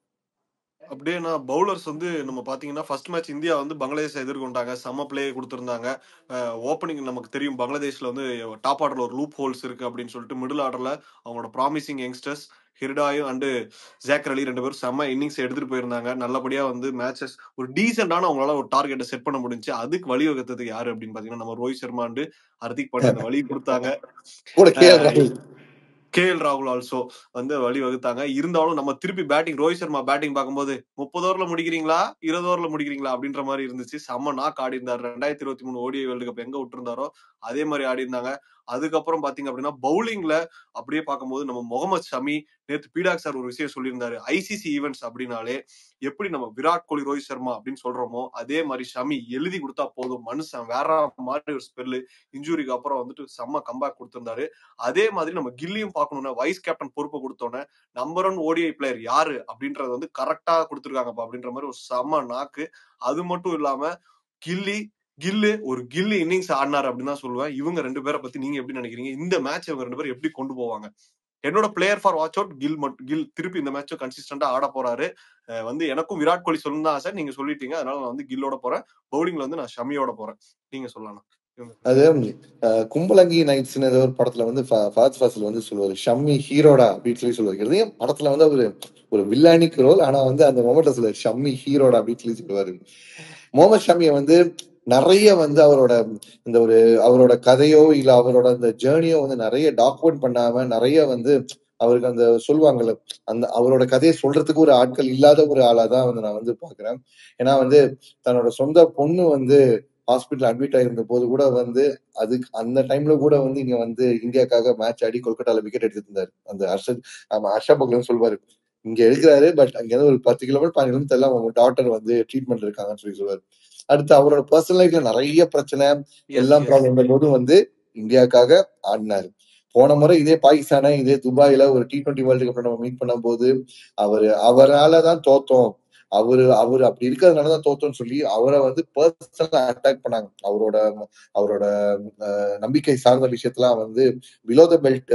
அப்படியே நான் பவுலர்ஸ் வந்து நம்ம பாத்தீங்கன்னா ஃபர்ஸ்ட் மேட்ச் இந்தியா வந்து பங்களாதேஷ் எதிர்கொண்டாங்க, செம்ம பிளே கொடுத்திருந்தாங்க. ஓப்பனிங் நமக்கு தெரியும் பங்களாதேஷ்ல வந்து டாப் ஆர்டர்ல ஒரு லூப் ஹோல்ஸ் இருக்கு அப்படின்னு சொல்லிட்டு மிடில் ஆர்டர்ல அவங்களோட ப்ராமிசிங் யங்ஸ்டர்ஸ் ஹிர்டாயும் அண்டு ஜாக்கர் அலி 2 பேரும் செம்ம இன்னிங்ஸ் எடுத்துட்டு போயிருந்தாங்க. நல்லபடியா வந்து மேட்சஸ் ஒரு டீசென்டான அவங்களால ஒரு டார்கெட்டை செட் பண்ண முடிஞ்சு. அதுக்கு வழிவகுத்தது யாரு அப்படின்னு பாத்தீங்கன்னா நம்ம ரோஹித் சர்மா அண்டு ஹர்திக் பாண்டியா அந்த வழி கொடுத்தாங்க. KL ராகுல் ஆல்சோ வந்து வழி வகுத்தாங்க. இருந்தாலும் நம்ம திருப்பி பேட்டிங் ரோஹித் சர்மா பேட்டிங் பார்க்கும்போது 30 ஓவர்ல முடிக்கிறீங்களா 20 ஓவர்ல முடிக்கிறீங்களா அப்படின்ற மாதிரி இருந்துச்சு. செம்ம நாக் ஆடி இருந்தார். 2023 ODI வேர்ல்டு கப் எங்க விட்டுருந்தாரோ அதே மாதிரி ஆடி இருந்தாங்க. அதுக்கப்புறம் பாத்தீங்க அப்படின்னா பவுலிங்ல அப்படியே பார்க்கும்போது நம்ம முகமது ஷமி, நேற்று பீடாக் சார் ஒரு விஷயம் சொல்லியிருந்தாரு, ICC ஈவெண்ட்ஸ் அப்படின்னாலே எப்படி நம்ம விராட் கோலி ரோஹித் சர்மா அப்படின்னு சொல்றோமோ அதே மாதிரி ஷமி எழுதி கொடுத்தா போதும், மனுஷன் வேற மாதிரி ஒரு ஸ்பெல்லு. இன்ஜுரிக்கு அப்புறம் வந்துட்டு செம்ம கம்பேக் கொடுத்திருந்தாரு. அதே மாதிரி நம்ம கில்லியும் பார்க்கணும்னா வைஸ் கேப்டன் பொறுப்பை கொடுத்தோன்னே நம்பர் 1 ODI பிளேயர் யாரு அப்படின்றது வந்து கரெக்டா கொடுத்துருக்காங்கப்பா அப்படின்ற மாதிரி ஒரு செம்ம நாக்கு. அது மட்டும் இல்லாம கில்லு ஒரு கில்லு இன்னிங்ஸ் ஆடினார் அப்படின்னு தான் சொல்லுவேன். இவங்க 2 பேரை பத்தி நீங்க எப்படி நினைக்கிறீங்க? இந்த மேட்ச் இவங்க 2 பேரும் எப்படி கொண்டு போவாங்க? என்னோட player for watch out Gill திருப்பி இந்த மேட்சும் கன்சிஸ்டன்டா ஆட போறாரு. வந்து எனக்கும் விராட் கோலி சொல்லணும் தான் ஆசை, நீங்க சொல்லிட்டீங்க, அதனால நான் வந்து கில்லோட போறேன். பவுலிங்ல வந்து நான் ஷமியோட போறேன். நீங்க சொல்லலாம். அது கும்பலங்கி நைட்ஸ்னு ஏதோ ஒரு படத்துல வந்து ஃபாத் ஃபாசில் வந்து சொல்லுவாரு ஷம்மி ஹீரோடா அப்படின்னு சொல்லுவாரு. இதையும் படத்துல வந்து அவரு ஒரு வில்லானிக் ரோல், ஆனா வந்து அந்த மொமெண்ட்ல சொல்லுவாரு ஷம்மி ஹீரோடா அப்படின்னு சொல்லுவாரு. முகமது ஷமியை வந்து நிறைய வந்து அவரோட இந்த ஒரு அவரோட கதையோ இல்ல அவரோட அந்த ஜேர்னியோ வந்து நிறைய டாக்குமெண்ட் பண்ணாம நிறைய வந்து அவருக்கு அந்த சொல்லுவாங்கல்ல அந்த அவரோட கதையை சொல்றதுக்கு ஒரு ஆட்கள் இல்லாத ஒரு ஆளா தான் வந்து நான் வந்து பாக்குறேன். ஏன்னா வந்து தன்னோட சொந்த பொண்ணு வந்து ஹாஸ்பிட்டல் அட்மிட் ஆயிருந்த போது கூட வந்து அதுக்கு அந்த டைம்ல கூட வந்து இங்க வந்து இந்தியாக்காக மேட்ச் ஆடி கொல்கட்டால விக்கெட் எடுத்துட்டு இருந்தாரு. அந்த ஹர்ஷப் பக்லன் சொல்வாரு, இங்க இருக்கிறாரு பட் அங்க ஒரு 10 கிலோமீட்டர் 15 கிலோமீட்டர் எல்லாம் அவங்க டாக்டர் வந்து ட்ரீட்மெண்ட் இருக்காங்கன்னு சொல்லுவாரு. அடுத்து அவரோட பர்சனல் லைஃப்ல நிறைய பிரச்சனை எல்லாம் ப்ராப்ளம் போது வந்து இந்தியாக்காக ஆடினாரு. போன முறை இதே பாகிஸ்தானை இதே துபாயில ஒரு T20 வேர்ல்டு கப் நம்ம மீட் பண்ணும் போது அவராலதான் தோத்தோம், அவரு அப்படி இருக்கிறதுனாலதான் தோத்தோம்னு சொல்லி அவரை வந்து பர்சனலா அட்டாக் பண்ணாங்க. அவரோட நம்பிக்கை சார்ந்த விஷயத்தெல்லாம் வந்து பிலோ த பெல்ட்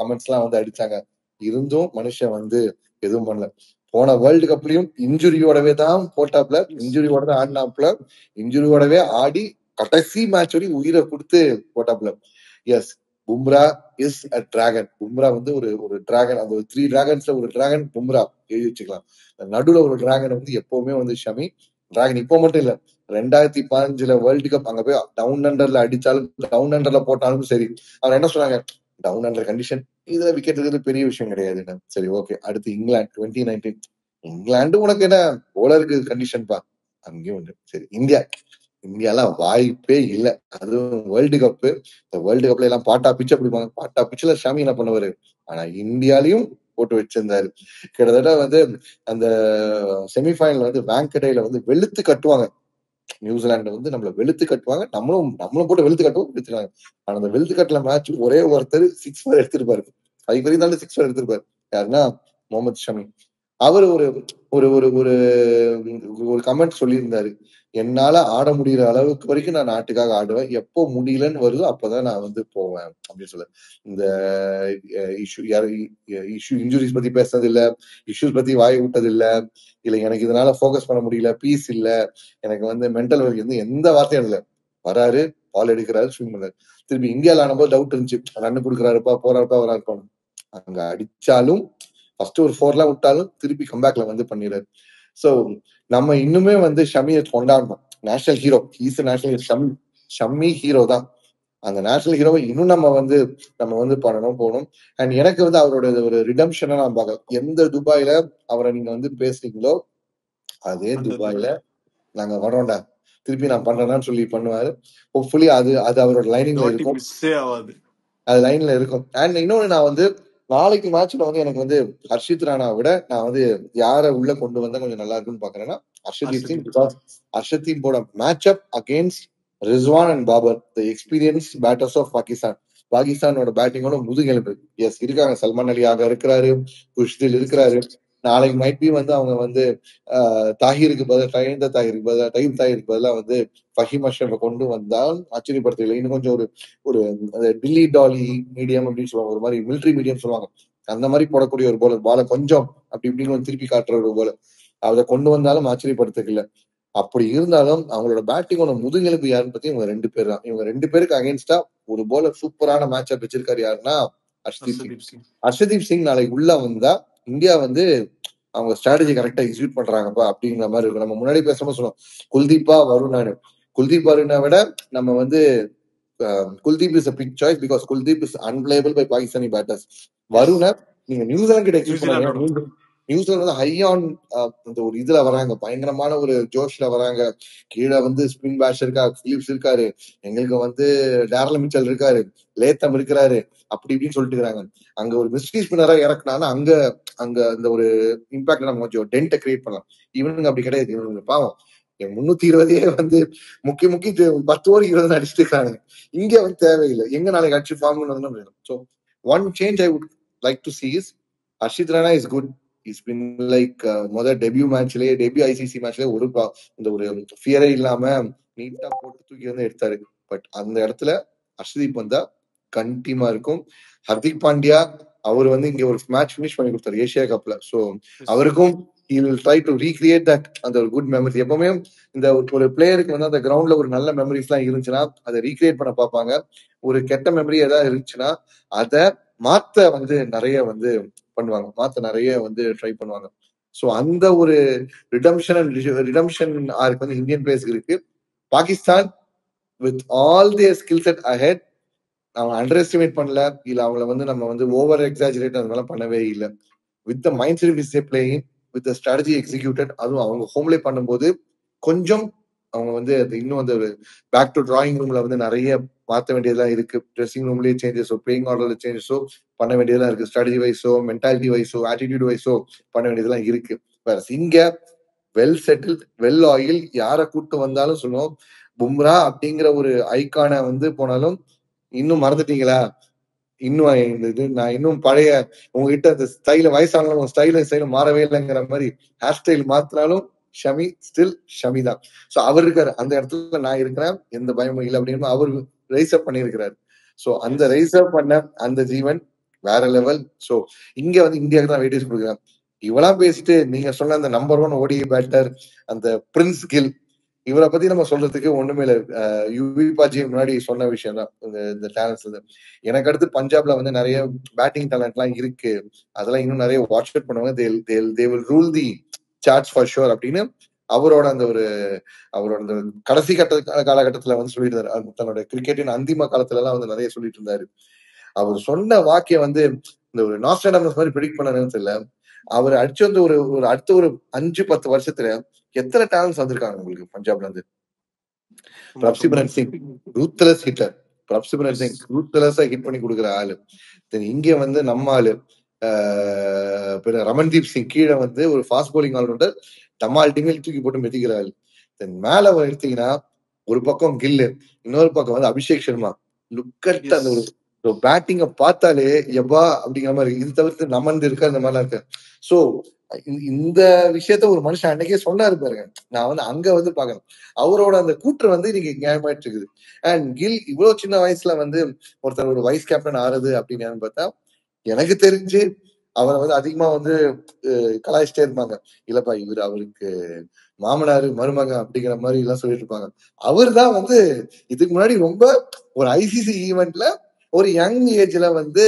கமெண்ட்ஸ் எல்லாம் வந்து அடிச்சாங்க. இருந்தும் மனுஷன் வந்து எதுவும் பண்ணல. போன வேர்ல்டு கப்லயும் இன்ஜுரியோடவே தான் போட்டாப்ல, இன்ஜுரியோட தான் ஆடினாப்ல, இன்ஜுரியோடவே ஆடி கடைசி மேட்ச் வரைக்கும் உயிரை கொடுத்து போட்டாப்ல. Yes, Bumrah is a dragon. Bumrah வந்து ஒரு டிராகன். அந்த 3 டிராகன்ஸ்ல ஒரு டிராகன் பும்ரா எழுதி வச்சுக்கலாம். நடுவுல ஒரு டிராகன் வந்து எப்பவுமே வந்து ஷமி டிராகன். இப்போ மட்டும் இல்ல, 2015 வேர்ல்டு கப் அங்க போய் டவுன் அண்டர்ல அடிச்சாலும் டவுன் அண்டர்ல போட்டாலும் சரி, அவர் என்ன சொன்னாங்க, டவுன் அண்டர் கண்டிஷன் இதுல விக்கெட் இருக்கிறது பெரிய விஷயம் கிடையாது. சரி ஓகே, அடுத்து இங்கிலாந்து 2019. இங்கிலாந்து உனக்கு என்ன போலருக்கு கண்டிஷன் பா, அங்கேயும் உண்டு. சரி இந்தியாலாம் வாய்ப்பே இல்லை. அதுவும் வேர்ல்டு கப். இந்த வேர்ல்டு கப்ல எல்லாம் பாட்டா பிச்சை பிடிப்பாங்க. பாட்டா பிச்சுல ஷாமி என்ன பண்ணுவாரு, ஆனா இந்தியாலையும் போட்டு வச்சிருந்தாரு. கிட்டத்தட்ட வந்து அந்த செமிஃபைனல் வந்து வேங்கடையில வந்து வெளுத்து கட்டுவாங்க. நியூசிலாந்து வந்து நம்மள வெளுத்து கட்டுவாங்க, நம்மளும் போட்டு வெளுத்து கட்டுவோம், வெளுத்துறாங்க. ஆனா அந்த வெளுத்து கட்டல மேட்ச் ஒரே ஒருத்தர் 6 எடுத்திருப்பாரு. 5 வரைக்கும் 6 எடுத்திருப்பாரு. யாருன்னா முகமது ஷமி. அவர் ஒரு ஒரு ஒரு ஒரு ஒரு கமெண்ட் சொல்லியிருந்தாரு, என்னால ஆட முடியற அளவுக்கு வரைக்கும் நான் நாட்டுக்காக ஆடுவேன், எப்போ முடியலன்னு வருதோ அப்பதான் நான் வந்து போவேன் அப்படின்னு சொல்ல. இந்த இஷ்யூ இன்ஜுரிஸ் பத்தி பேசுறது இல்ல, இஷ்யூஸ் பத்தி வாய் விட்டது இல்ல எனக்கு இதனால போக்கஸ் பண்ண முடியல, பீஸ் இல்ல, எனக்கு வந்து மென்டல் ஒர்க் வந்து எந்த வார்த்தையும் இல்ல. வராரு, பால் எடுக்கிறாரு, ஸ்விங் பண்ணாரு. திருப்பி இந்தியால ஆனபோது டவுட் இருந்துச்சு, ரன் கொடுக்குறாருப்பா, போறாருப்பா, வராருப்பா. அங்க அடிச்சாலும் ஃபர்ஸ்ட் ஒரு 4 எல்லாம் விட்டாலும் திருப்பி கம்பேக்ல வந்து பண்ணிடுறாரு. சோ நம்ம இன்னுமே வந்து ஷமியை கொண்டாடணும். National hero, is national Shami hero தான். அந்த நேஷனல் ஹீரோவை இன்னும் நம்ம வந்து பண்ணணும் போகணும். அண்ட் எனக்கு வந்து அவரோட ஒரு ரிடம்ஷனை நான் பார்க்க, எந்த துபாயில அவரை நீங்க வந்து பேசுறீங்களோ அதே துபாயில நாங்க வரோம்டா, திருப்பி நான் பண்றேன்னு சொல்லி பண்ணுவாரு. ஹோப்ஃபுல்லி அது அது அவரோட லைனிங்ல இருக்கும், மிஸ்ஸே ஆகாது. அது லைன்ல இருக்கும். அண்ட் இன்னொன்னு, நான் வந்து நாளைக்கு மேட்ச்ல வந்து எனக்கு வந்து ஹர்ஷித் ராணா விட நான் வந்து யாரை உள்ள கொண்டு வந்தா கொஞ்சம் நல்லா இருக்குன்னு பாக்குறேன்னா ஹர்ஷதீப் சிங். பிகாஸ் ஹர்ஷதீப்போட match up against Rizwan and Babar, the experience batters of Pakistan. பாகிஸ்தானோட பேட்டிங்கோட முதுகெலும்பு. எஸ் இருக்காங்க, சல்மான் அலி ஆக இருக்கிறாரு, குஷ்தில் இருக்கிறாரு. நாளைக்கு மைட் பி வந்து அவங்க வந்து தாஹிருக்கு பதில் தைப் தாஹிருக்கு பதிலா வந்து ஃபஹீம் அஷ்ரஃபை கொண்டு வந்தால் ஆச்சரியப்படுத்தவில்லை. இன்னும் கொஞ்சம் ஒரு டில்லி டாலி மீடியம் அப்படின்னு சொல்லுவாங்க, ஒரு மாதிரி மிலிட்ரி மீடியம் சொல்லுவாங்க, அந்த மாதிரி போடக்கூடிய ஒரு போலர், பால கொஞ்சம் அப்படி இப்படின்னு திருப்பி காட்டுற ஒரு போலர், அதை கொண்டு வந்தாலும் ஆச்சரியப்படுத்தல. அப்படி இருந்தாலும் அவங்களோட பேட்டிங்கோட முதுகெலும்பு யாருன்னு பத்தி இவங்க 2 பேர் தான். இவங்க 2 பேருக்கு அகேன்ஸ்டா ஒரு போலர் சூப்பரான மேட்ச் அப் வச்சிருக்காரு. யாருன்னா ஹர்ஷதீப் சிங். ஹர்ஷதீப் சிங் நாளைக்கு உள்ள வந்தா இந்தியா வந்து அவங்க ஸ்ட்ராட்டஜி கரெக்டா எக்ஸிக்யூட் பண்றாங்கப்பா அப்படிங்கிற மாதிரி இருக்கும். நம்ம முன்னாடி பேசும்போது சொல்லுவோம் குல்தீப்பா வருணானு. குல்தீப் வருணை விட நம்ம வந்து Kuldeep is a big choice because Kuldeep is unplayable by Pakistani batters. வருணை நீங்க நியூசிலாந்து கிட்ட எக்ஸிக்யூட் பண்ணாங்க. நியூசிலாந்து வந்து ஹை ஆன் அந்த ஒரு இதுல வராங்க, பயங்கரமான ஒரு ஜோஷ்ல வராங்க. கீழே வந்து ஸ்பின் பேஷ் இருக்கா, பிலிப்ஸ் இருக்காரு, எங்களுக்கு வந்து டேரல் மிச்சல் இருக்காரு, லேத்தம் இருக்கிறாரு, அப்படி இப்படின்னு சொல்லிட்டு இருக்காங்க. அங்க ஒரு மிஸ்ட்ரி ஸ்பின்னரா இறக்குனாலும் அங்க அங்க அந்த ஒரு இம்பாக்ட் நம்ம கொஞ்சம் டென்ட்டை கிரியேட் பண்ணலாம். இவனுங்க அப்படி கிடையாது. இவனுங்க பாவம் 320 வந்து முக்கி 10 ஓவர் 20 அடிச்சுட்டு இருக்காங்க. இங்க வந்து தேவையில்லை, எங்க நாளைக்கு அடிச்சு ஃபார்ம் பண்ணணும். So one change I would like to see is Harshit Rana is good. Is been like முதல் டெபியூ ஐசிசி மேட்ச்லயே இந்த ஒரு ஃபியரே இல்லாம நீட்டா போட்டு தூக்கி வந்து எடுத்தாரு. பட் அந்த இடத்துல ஹர்ஷதீப் வந்தா கண்டிப்பா இருக்கும். ஹர்திக் பாண்டியா அவர் வந்து இங்க ஒரு மேட்ச் பினிஷ் பண்ணி கொடுத்தாரு ஏசியா கப்ல. சோ அவருக்கும் he will try to recreate that, அந்த ஒரு குட் மெமரி. எப்பவுமே இந்த ஒரு பிளேயருக்கு வந்து அந்த கிரவுண்ட்ல ஒரு நல்ல மெமரிஸ் எல்லாம் இருந்துச்சுன்னா அதை ரீக்ரியேட் பண்ண பார்ப்பாங்க. ஒரு கெட்ட மெமரி ஏதாவது இருந்துச்சுன்னா அதை மாத்த வந்து நிறைய வந்து பண்ணுவாங்க, மாத்த நிறைய வந்து ட்ரை பண்ணுவாங்க. சோ அந்த ஒரு ரிடம்ஷன் ஆர்க் வந்து இந்தியன் பிளேயர்ஸ்க்கு இருக்கு. Pakistan with all their skill set ahead, அவங்க அண்டர் எஸ்டிமேட் பண்ணல, இல்ல அவங்கள வந்து நம்ம வந்து ஓவர் எக்ஸாஜரேட் அந்த மாதிரி பண்ணவே இல்லை. With the mind set is playing with the strategy executed, அதுவும் அவங்க ஹோம்லே பண்ணும்போது கொஞ்சம் அவங்க வந்து அது இன்னும் அந்த பேக் டு டிராயிங் ரூம்ல வந்து நிறைய மாற்ற வேண்டியதெல்லாம் இருக்கு. ட்ரெஸ்ஸிங் ரூம்லயே சேஞ்சஸோ, பிளேயிங் ஆர்டர்ல சேஞ்சஸோ பண்ண வேண்டியதெல்லாம் இருக்கு. ஸ்ட்ராட்டஜி வைஸோ, மென்டாலிட்டி வைஸோ, ஆட்டிடியூட் வைஸோ பண்ண வேண்டியதெல்லாம் இருக்கு. வேற இங்க வெல் செட்டில், வெல் ஆயில், யாரை கூட்டு வந்தாலும் சொல்லுவோம் பும்ரா அப்படிங்கிற ஒரு ஐக்கானை வந்து போனாலும் இன்னும் மறந்துட்டீங்களா, இன்னும் இந்த இது நான் இன்னும் பழைய உங்ககிட்ட அந்த ஸ்டைல வயசானாலும் ஸ்டைல மாறவே இல்லைங்கிற மாதிரி ஹேர் ஸ்டைல் மாத்தினாலும் ஷமி ஸ்டில் ஷமி தான். சோ அவர் இருக்காரு அந்த இடத்துல, நான் இருக்கிறேன், எந்த பயமும் இல்லை அப்படின்னு அவர் ரைஸ் அப் பண்ணியிருக்கிறாரு. சோ அந்த ரைஸ் அப் பண்ண அந்த ஜீவன் வேற லெவல். சோ இங்க வந்து இந்தியாவுக்கு தான் வெயிட்டேஜ் கொடுக்குறேன். இவெல்லாம் பேசிட்டு நீங்க சொன்ன அந்த நம்பர் 1 ஓடி பேட்டர் அந்த பிரின்ஸ் கில், இவரை பத்தி நம்ம சொல்றதுக்கு ஒண்ணுமே இல்லை. யுவிபாஜி முன்னாடி சொன்ன விஷயம் தான் இந்த டேலண்ட்ஸ். எனக்கு அடுத்து பஞ்சாப்ல வந்து நிறைய பேட்டிங் டேலண்ட் எல்லாம் இருக்கு, அதெல்லாம் இன்னும் நிறைய வாட்ச் அவுட் பண்ணுவாங்க, they will rule the charts for sure அப்படின்னு அவரோட அந்த கடைசி காலகட்டத்துல வந்து சொல்லிட்டு இருந்தாரு. தன்னோட கிரிக்கெட்டின் அந்திம காலத்துல எல்லாம் வந்து நிறைய சொல்லிட்டு இருந்தாரு. அவர் சொன்ன வாக்கியம் வந்து இந்த ஒரு நாஸ்டாடமஸ் மாதிரி ப்ரெடிக்ட் பண்ணணும்னு தெரியல. அவர் அடிச்சு வந்து ஒரு அடுத்த ஒரு 5-10 வருஷத்துல எத்தனை டேலண்ட்ஸ் வந்திருக்காங்க உங்களுக்கு பஞ்சாப்ல இருந்து. பிரப்சிமரன் சிங் ரூத்லெஸ் ஹிட்டர், பிரப்சிமரன் சிங் ரூத்லெஸ்ஸா ஹிட் பண்ணி கொடுக்குற ஆளு. இங்க வந்து நம்ம ஆளு ரமன்தீப் சிங் கீழே வந்து ஒரு ஃபாஸ்ட் போலிங் ஆல்ரவுண்டர், நம்ம ஆல்டிமே தூக்கி போட்டு மிதிக்கிற ஆளு. மேல எடுத்தீங்கன்னா ஒரு பக்கம் கில்லு, இன்னொரு பக்கம் வந்து அபிஷேக் சர்மா. லுக்கட் அந்த ஒரு பேட்டிங்க பார்த்தாலே எவ்வா அப்படிங்கிற மாதிரி. இது தவிர்த்து நமந்து இருக்க அந்த மாதிரிலாம் இருக்கு. சோ இந்த விஷயத்த ஒரு மனுஷன் அன்னைக்கே சொன்னாரு பாருங்க, நான் வந்து அங்க வந்து பாக்கணும் அவரோட அந்த கூற்று வந்து இன்னைக்கு நியாயமாயிட்டு இருக்குது. அண்ட் கில் இவ்வளவு சின்ன வயசுல வந்து ஒருத்தர் ஒரு வைஸ் கேப்டன் ஆறுது அப்படின்னு பார்த்தா எனக்கு தெரிஞ்சு அவரை வந்து அதிகமா வந்து கலாய்ச்சிட்டே இருப்பாங்க. இல்லப்பா இவர் அவருக்கு மாமனாரு மருமக அப்படிங்கிற மாதிரி எல்லாம் சொல்லிட்டு இருப்பாங்க. அவர் தான் வந்து இதுக்கு முன்னாடி ரொம்ப ஒரு ஐசிசி ஈவெண்ட்ல ஒரு யங் ஏஜ்ல வந்து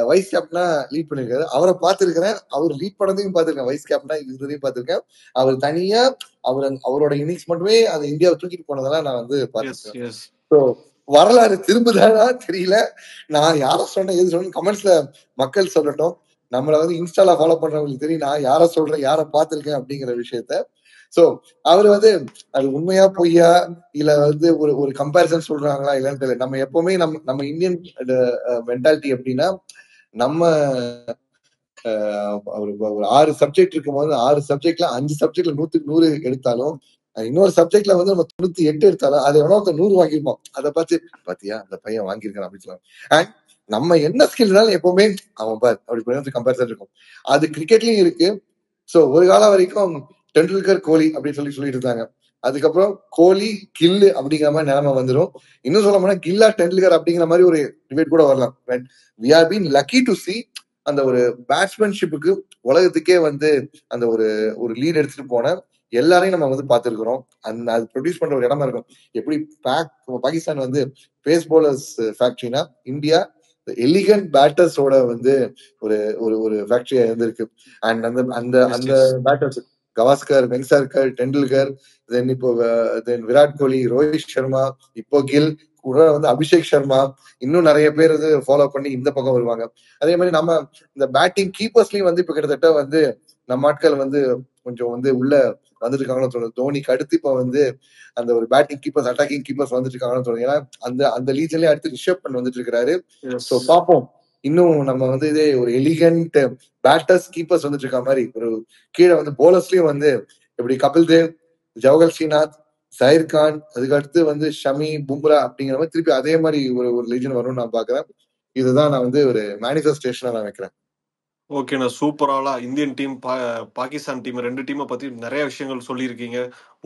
வைஸ் கேப்டனா லீட் பண்ணிருக்காரு. அவரை பார்த்திருக்கிறேன், அவர் லீட் பண்ணதையும் பார்த்திருக்கேன், வைஸ் கேப்டனா இருந்ததையும் பார்த்திருக்கேன். அவர் தனியா அவரோட இன்னிங்ஸ் மட்டுமே அந்த இந்தியாவை தூக்கிட்டு போனதெல்லாம் நான் வந்து பார்த்திருக்கேன். ஸோ வரலாறு திரும்புதானா தெரியல. நான் யார சொன்னேன் எது சொன்னேன் கமெண்ட்ஸ்ல மக்கள் சொல்லட்டும். நம்மள வந்து இன்ஸ்டால ஃபாலோ பண்றவங்களுக்கு தெரியும் நான் யார சொல்றேன், யார பார்த்திருக்கேன் அப்படிங்கிற விஷயத்த. சோ அவர் வந்து அது உண்மையா பொய்யா இல்ல வந்து ஒரு ஒரு கம்பேரிசன் சொல்றாங்களா இல்லன்னு தெரியல. நம்ம எப்பவுமே நம்ம இந்தியன் மென்டாலிட்டி எப்படின்னா, நம்ம ஒரு 6 சப்ஜெக்ட் இருக்கும்போது 6 சப்ஜெக்ட்ல 5 சப்ஜெக்ட்ல 100க்கு 100 எடுத்தாலும் இன்னொரு சப்ஜெக்ட்ல வந்து நம்ம 98 எடுத்தாலும் அதை எவ்வளோ 100 வாங்கிருப்போம். அதை பார்த்து பாத்தியா அந்த பையன் வாங்கியிருக்கான் அப்படின்னு சொல்லுவாங்க. அண்ட் நம்ம என்ன ஸ்கில்னாலும் எப்பவுமே அவன் பார் அப்படி கம்பேரிசன் இருக்கும். அது கிரிக்கெட்லயும் இருக்கு. சோ ஒரு காலம் வரைக்கும் டெண்டுல்கர் கோலி அப்படின்னு சொல்லிட்டு இருந்தாங்க. அதுக்கப்புறம் கோலி கில்லு அப்படிங்கிற மாதிரி நிலைமை வந்துடும். இன்னும் சொல்ல போனா கில்லா டெண்டுல்கர் அப்படிங்கிற மாதிரி ஒரு டிபேட் கூட வரலாம். We are been lucky to see அந்த ஒரு பேட்ஸ்மேன்ஷிப்புக்கு உலகத்துக்கே வந்து அந்த ஒரு ஒரு லீட் எடுத்துட்டு போன எல்லாரையும் நம்ம வந்து பார்த்திருக்கிறோம். அந்த அது ப்ரொடியூஸ் பண்ற ஒரு இடமா இருக்கும். எப்படி பாகிஸ்தான் வந்து பேஸ் பவுலர்ஸ் ஃபேக்டரினா, இந்தியா எலிகன்ட் பேட்டர்ஸோட வந்து ஒரு ஒரு ஒரு ஃபேக்டரியா இருந்திருக்கு. அண்ட் அந்த அந்த அந்த பேட்டர்ஸ் கவாஸ்கர், வெங்சார்கர், டெண்டுல்கர், தென் இப்போ தென் விராட் கோலி, ரோஹித் சர்மா, இப்போ கில் கூட வந்து அபிஷேக் சர்மா, இன்னும் நிறைய பேர் வந்து ஃபாலோ பண்ணி இந்த பக்கம் வருவாங்க. அதே மாதிரி நம்ம இந்த பேட்டிங் கீப்பர்ஸ்லயும் வந்து இப்ப கிட்டத்தட்ட வந்து நம்ம ஆட்கள் வந்து கொஞ்சம் வந்து உள்ள வந்துட்டு இருக்காங்கன்னு தோணுது. தோனிக்கு அடுத்து இப்ப வந்து அந்த ஒரு பேட்டிங் கீப்பர்ஸ், அட்டாக்கிங் கீப்பர்ஸ் வந்துட்டு இருக்காங்கன்னு தோணுது. ஏன்னா அந்த அந்த லீஜன்லயே அடுத்து ரிஷப் பண்ட் வந்துட்டு இருக்காரு. சோ பாப்போம். இன்னும் நம்ம வந்து இதே ஒரு எலிகன்ட் பேட்டர்ஸ் கீப்பர்ஸ் வந்துட்டு இருக்க மாதிரி ஒரு கீழே வந்து போலர்ஸ்லயும் வந்து எப்படி கபில் தேவ், ஜவஹர் ஸ்ரீநாத், சயிர் கான், அதுக்கு அடுத்து வந்து ஷமி, பும்ரா அப்படிங்கிற மாதிரி திருப்பி அதே மாதிரி ஒரு ஒரு லீஜன் வரும்னு நான் பாக்குறேன். இதுதான் நான் வந்து ஒரு மேனிஃபெஸ்டேஷனா நான் வைக்கிறேன். ஓகேண்ணா, சூப்பராலா இந்தியன் டீம் பாகிஸ்தான் டீம் 2 டீமை பத்தி நிறைய விஷயங்கள் சொல்லியிருக்கீங்க.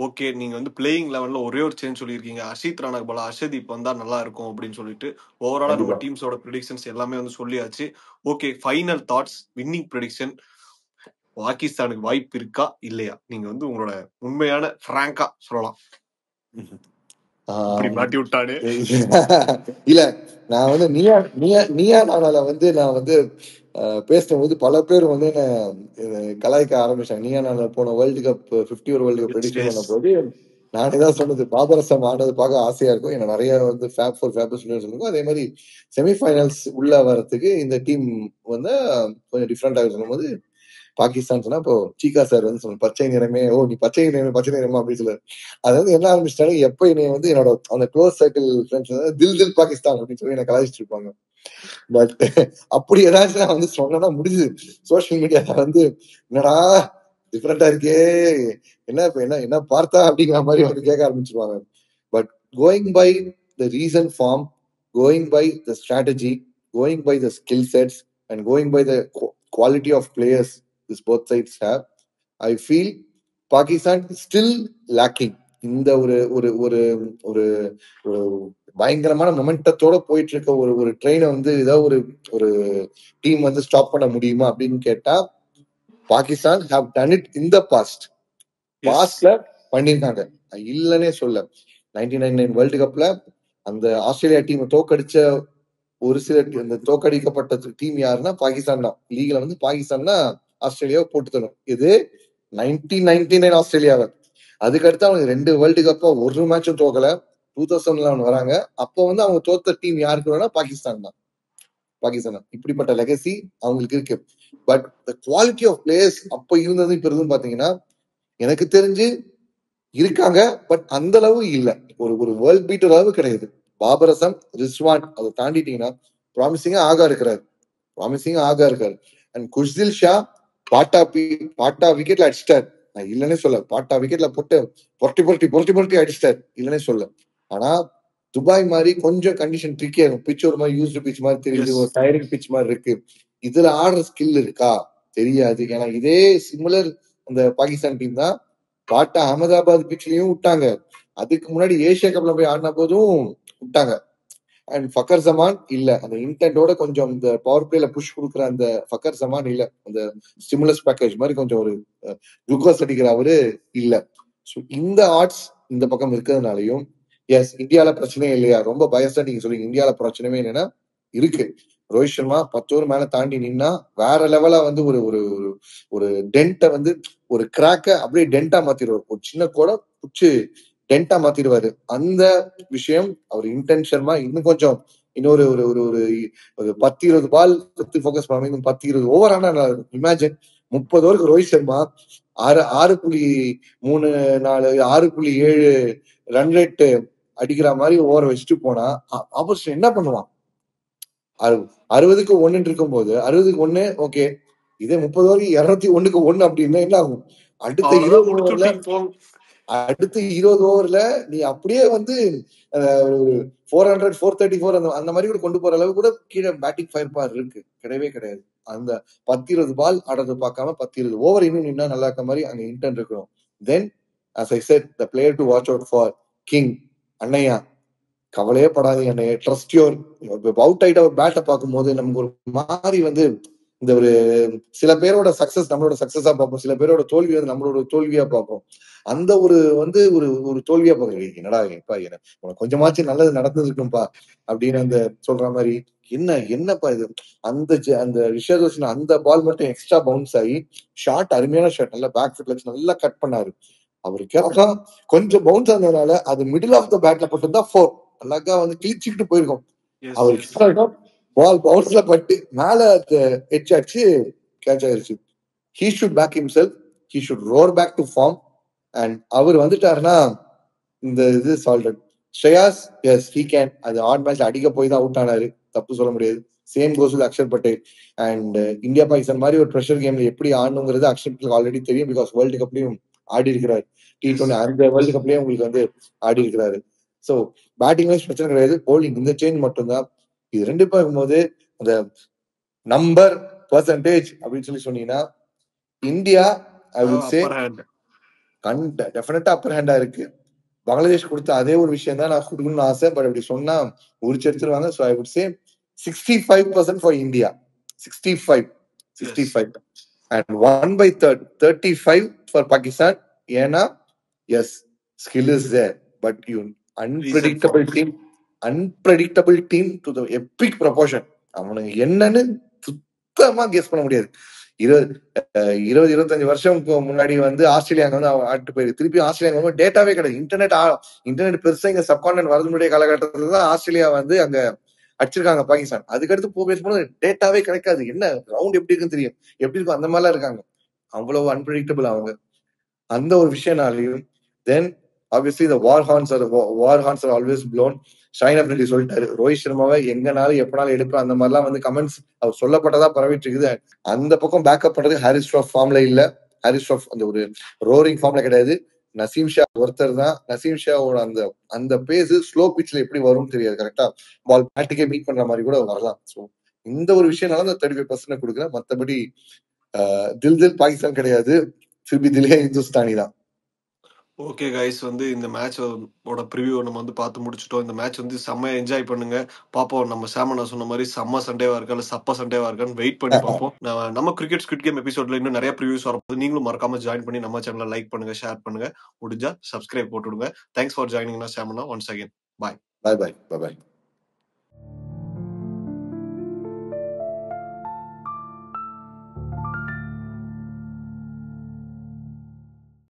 ஓகே, நீங்க வந்து பிளேயிங் லெவல்ல ஒரே ஒரு சேஞ்ச் சொல்லியிருக்கீங்க, ஹர்ஷித் ராணாக்கு பதிலா ஹர்ஷதீப் வந்தா நல்லா இருக்கும் அப்படின்னு சொல்லிட்டு. ஓவராலா நம்ம டீம்ஸோட ப்ரெடிக்ஷன்ஸ் எல்லாமே வந்து சொல்லியாச்சு. Okay, final thoughts, winning prediction பாகிஸ்தானுக்கு வாய்ப்பு இருக்கா இல்லையா? நீங்க வந்து உங்களோட உண்மையான பிராங்கா சொல்லலாம். மாட்டி விட்டானு இல்ல, நான் வந்து நீயா நானால வந்து நான் வந்து பேசும்போது பல பேர் வந்து என்ன கலாய்க்க ஆரம்பிச்சாங்க. நீயா நான் போன world cup 50 over world cup prediction பண்ண போது நானே தான் சொன்னது, பாபரசம் ஆனது பார்க்க ஆசையா இருக்கும். ஏன்னா நிறைய வந்து ஃபேப் சொல்லிருக்கும். அதே மாதிரி செமிஃபைனல்ஸ் உள்ள வரதுக்கு இந்த டீம் வந்து கொஞ்சம் டிஃப்ரெண்டாக சொல்லும்போது பாகிஸ்தான் சொன்னா இப்போ சீகா சார் வந்து சொன்ன பச்சை நிறமே, ஓ நீ பச்சை நிறமா அப்படின்னு சொல்லுவாரு. அதாவது என்ன ஆரம்பிச்சிட்டாங்க, எப்ப என்னை வந்து என்னோட அந்த க்ளோஸ் சர்க்கிள் ஃப்ரெண்ட்ஸ் தில் தில் பாகிஸ்தான் அப்படின்னு சொல்லி என்ன கலாய்ச்சிட்டு இருப்பாங்க. பட் அப்படி ஏதாச்சும் நான் வந்து சொன்னா முடிஞ்சது. சோசியல் மீடியால வந்து என்னடா டிஃப்ரெண்டா இருக்கே, என்ன பார்த்தா அப்படிங்கிற மாதிரி வந்து கேட்க ஆரம்பிச்சிருவாங்க. But going by the recent form, going by the strategy, going by the skill sets and going by the quality of players this both sides have, I feel Pakistan is still lacking. இந்த ஒரு ஒரு ஒரு ஒரு பயங்கரமான மொமெண்டத்தோட போயிட்டு இருக்க ஒரு ஒரு ட்ரெயினை வந்து ஏதாவது ஒரு ஒரு டீம் வந்து ஸ்டாப் பண்ண முடியுமா அப்படின்னு கேட்டா, Pakistan have done it in the பாஸ்ட்ல பண்ணிருக்காங்க, இல்லன்னே சொல்ல. 1999 வேர்ல்டு கப்ல அந்த ஆஸ்திரேலியா டீம் தோக்கடிச்ச ஒரு சில இந்த தோக்கடிக்கப்பட்ட டீம் யாருன்னா பாகிஸ்தான் தான். லீக்ல வந்து பாகிஸ்தான் தான் ஆஸ்திரேலியாவை போட்டு தரும். இது 1999 ஆஸ்திரேலியாவை. அதுக்கடுத்து அவங்க 2 வேர்ல்டு கப்பா ஒரு மேட்சும் தோக்கல. 2011 வராங்க. அப்போ வந்து அவங்க தோத்த டீம் யாருக்கு வேணா பாகிஸ்தான் தான். இப்படிப்பட்ட லெகசி அவங்களுக்கு இருக்கு. But the quality of players அப்ப இருந்தது இப்ப இருந்தும் பாத்தீங்கன்னா எனக்கு தெரிஞ்சு இருக்காங்க. பட் அந்த அளவு இல்ல, ஒரு ஒரு வேர்ல்ட் பீட்டர் அளவு கிடையாது. பாபர் அசம், ரிஸ்வான் அதை தாண்டிட்டீங்கன்னா ப்ராமிசிங்கா ஆகா இருக்காரு. அண்ட் குஷ்தில் ஷா பாட்டா விக்கெட்ல அடிச்சிட்டார், நான் இல்லன்னே சொல்ல. பாட்டா விக்கெட்ல போட்டு புரட்டி அடிச்சிட்டார், இல்லன்னே சொல்ல. ஆனா துபாய் மாதிரி கொஞ்சம் கண்டிஷன் ட்ரிக்கியா இருக்கும். பிச் ஒரு மாதிரி யூஸ்டு பிச் மாதிரி தெரியுது, ஒரு டயரிங் பிச் மாதிரி இருக்கு. இதுல ஆடுற ஸ்கில் இருக்கா தெரியாது. ஏன்னா இதே சிமிலர் அந்த பாகிஸ்தான் டீம் தான் பாட்டா அகமதாபாத் பிச்லயும் விட்டாங்க. அதுக்கு முன்னாடி ஏசியா கப்ல போய் ஆடின போதும் விட்டாங்க. அண்ட் ஃபக்கர் ஜமான் இல்ல, அந்த இன்டென்டோட கொஞ்சம் இந்த பவர் பிளேல புஷ் கொடுக்குற அந்த ஃபக்கர் ஜமான் இல்ல, அந்த ஸ்டிமுலஸ் பேக்கேஜ் மாதிரி கொஞ்சம் ஒரு குளுக்கோஸ் அடிக்கிற அவரு இல்ல. ஸோ இந்த ஆர்ட்ஸ் இந்த பக்கம் இருக்கிறதுனாலையும் எஸ் இந்தியால பிரச்சனையே இல்லையா, ரொம்ப பயசா நீங்க சொல்லுங்க. இந்தியால பிரச்சனையே என்னன்னா இருக்கு. ரோஹித் சர்மா 10 ஓவர் மேல தாண்டி நின்னா வேற லெவலா வந்து ஒரு ஒரு ஒரு டென்ட்டை வந்து ஒரு கிராக்க அப்படியே டென்ட்டா மாத்திடுவார். ஒரு சின்ன கூட புச்சு டென்ட்டா மாத்திடுவாரு. அந்த விஷயம் அவர் இன்டென்ட் சர்மா இன்னும் கொஞ்சம் இன்னொரு ஒரு ஒரு ஒரு 10-20 பால் ஃபோக்கஸ் பண்ணி 10-20 ஓவர் ஆனா இமேஜின் 30 ஓவருக்கு ரோஹித் சர்மா 6.34 6.7 ரன் ரேட் அடிக்கிற மாதிரி ஓவரை வச்சுட்டு போனா ஆப்போசிஷன் என்ன பண்ணுவான்? 60க்கு 1 இருக்கும்போது 60க்கு 1 ஓகே, இதே 30 ஓவருக்கு 201க்கு 1 அப்படின்னா என்ன ஆகும்? அடுத்த 20 ஓவர்ல நீ அப்படியே வந்து 400 434 அந்த மாதிரி கூட கொண்டு போற அளவு கூட கீழே பேட்டிங் ஃபயர் பார் இருக்கு. கிடையவே கிடையாது. அந்த 10-20 பால் ஆடுறது பார்க்காம 10-20 ஓவர் இன்னும் நின்னா நல்லா இருக்க மாதிரி அங்க இன்டென்ட் இருக்கணும். Then as I said, the player to watch out for, king அண்ணையா. கவலையே படாதீங்க அண்ணையா, ட்ரஸ்ட் யோர். அவுட் ஆயிட்ட ஒரு பேட்டை பார்க்கும்போது நமக்கு ஒரு மாதிரி வந்து இந்த ஒரு சில பேரோட சக்சஸ் நம்மளோட சக்சஸா பார்ப்போம், சில பேரோட தோல்வி வந்து நம்மளோட தோல்வியா பார்ப்போம். அந்த ஒரு வந்து ஒரு தோல்வியா பார்க்க, என்னடா எப்பா உனக்கு கொஞ்சமாச்சும் நல்லது நடந்துருக்கும்பா அப்படின்னு அந்த சொல்ற மாதிரி என்னப்பா இது. அந்த ரிஷப் அந்த பால் மட்டும் எக்ஸ்ட்ரா பவுன்ஸ் ஆகி ஷார்ட், அருமையான ஷாட், நல்லா பேக் ஃபுட் நல்லா கட் பண்ணாரு. அவரு கேட்கா கொஞ்சம் பவுன்ஸ் ஆனதுனால அது மிடில் ஆஃப் த பேட்ல போட்டு 4 அழகா வந்து கிழிச்சுக்கிட்டு போயிருக்கும். அவரு பால் பவுன்ஸ்ல பட்டு மேல எட்ஜ் அடிச்சு கேட்ச் ஆயிருச்சு. he should back himself, he should roar back to form, and அவர் வந்துட்டாருன்னா இந்த இது salted. Shreyas yes he can, அது ஆட் மேட்ச் அடிக்க போய் தான் அவுட் ஆனாரு, தப்பு சொல்ல முடியாது. Same goes with Akshar Patel. And India Pakistan மாதிரி ஒரு ப்ரெஷர் கேம்ல எப்படி ஆடணுங்கிறது அக்ஷருக்கு ஆல்ரெடி தெரியும், பிகாஸ் வேர்ல்டு கப்லயும் ஆடி இருக்கிறாரு. T20 அந்த வேர்ல்டு கப்லயும் உங்களுக்கு வந்து ஆடி இருக்கிறாரு. ஸோ பேட்டிங் வைஸ் பிரச்சனை கிடையாது, பவுலிங் இந்த சேஞ்ச் மட்டும்தான். இது ரெண்டு பார்க்கும்போது அந்த நம்பர் பெர்சன்டேஜ் அப்படின்னு சொல்லி சொன்னீங்கன்னா இந்தியா ஐ வுட் சே டெஃபினட்டா அப்பர் ஹேண்டா இருக்கு. பங்களாதேஷ் கொடுத்த அதே ஒரு விஷயம் தான் நான் கொடுக்கணும்னு ஆசை, பட் அப்படி சொன்னா உரிச்சு எடுத்துருவாங்க. So I would say 65% for India, 65 and 1/35 for Pakistan. ஏன்னா yes skill is there, but you unpredictable team to the epic proportion. அவனுக்கு என்னன்னு சுத்தமா கெஸ் பண்ண முடியாது. 20-25 வருஷம் முன்னாடி வந்து ஆஸ்திரேலியா வந்து ஆட்டு போயிருக்கு. திருப்பி ஆஸ்திரேலியா டேட்டாவே கிடையாது. இன்டர்நெட் பெருசா இங்க சப்கான்டினென்ட் வரதுடைய காலகட்டத்துல தான் ஆஸ்திரேலியா வந்து அங்க அடிச்சிருக்காங்க பாகிஸ்தான். அதுக்கடுத்து பேசும்போது டேட்டாவே கிடைக்காது. என்ன ரவுண்ட் எப்படி இருக்குன்னு தெரியும், எப்படி இருக்கும் அந்த மாதிரிலாம் இருக்காங்க. அவ்வளவு அன்பிரடிக்டபிள் அவங்க. அந்த ஒரு விஷயம்னாலையும் then obviously the war horns are always blown. Shaheen Afridi சொல்லிட்டாரு, ரோஹித் சர்மாவை எங்கனாலும் எப்பனாலும் எடுப்பேன், அந்த மாதிரிலாம் வந்து கமெண்ட்ஸ் அவர் சொல்லப்பட்டதா பரவிட்டு இருக்குது. அந்த பக்கம் பேக்கப் பண்றது ஹாரிஸ் ராஃப் ஃபார்ம்ல இல்ல. ஹாரிஸ் ராஃப் அந்த ஒரு ரோரிங் ஃபார்ம்ல கிடையாது. நசீம் ஷா ஒருத்தர் தான். நசீம் ஷாவோட அந்த பேஸ் ஸ்லோ பிட்ச்ல எப்படி வரும்னு தெரியாது. கரெக்டா பால் பேட்டுக்கே மீட் பண்ற மாதிரி கூட வரலாம். ஸோ இந்த ஒரு விஷயம்னால அந்த 35% கொடுக்குறேன். மற்றபடி தில் பாகிஸ்தான் கிடையாது, திருப்பி தில்லே இந்துஸ்தானி தான். ஓகே கைஸ், வந்து இந்த மேட்சோட ப்ரிவியூ நம்ம வந்து பார்த்து முடிச்சிட்டோம். இந்த மேட்ச் வந்து செம்மையா என்ஜாய் பண்ணுங்க, பாப்போம். நம்ம சாமனா சொன்ன மாதிரி செம்ம சண்டேவா இருக்கா இல்ல சப்ப சண்டேவா இருக்கான்னு வெயிட் பண்ணி பார்ப்போம். நம்ம கிரிக்கெட் ஸ்குவிட் கேம் எபிசோட்ல இன்னும் நிறைய ப்ரிவியூஸ் வரப்போது. நீங்களும் மறக்காம ஜாயின் பண்ணி நம்ம சேனலை லைக் பண்ணுங்க, ஷேர் பண்ணுங்க, முடிஞ்சா சப்ஸ்கிரைப் போட்டுடுங்க. தேங்க்ஸ் ஃபார் ஜாயினிங் சாமனா ஒன்ஸ் அகைன். பாய் பாய்.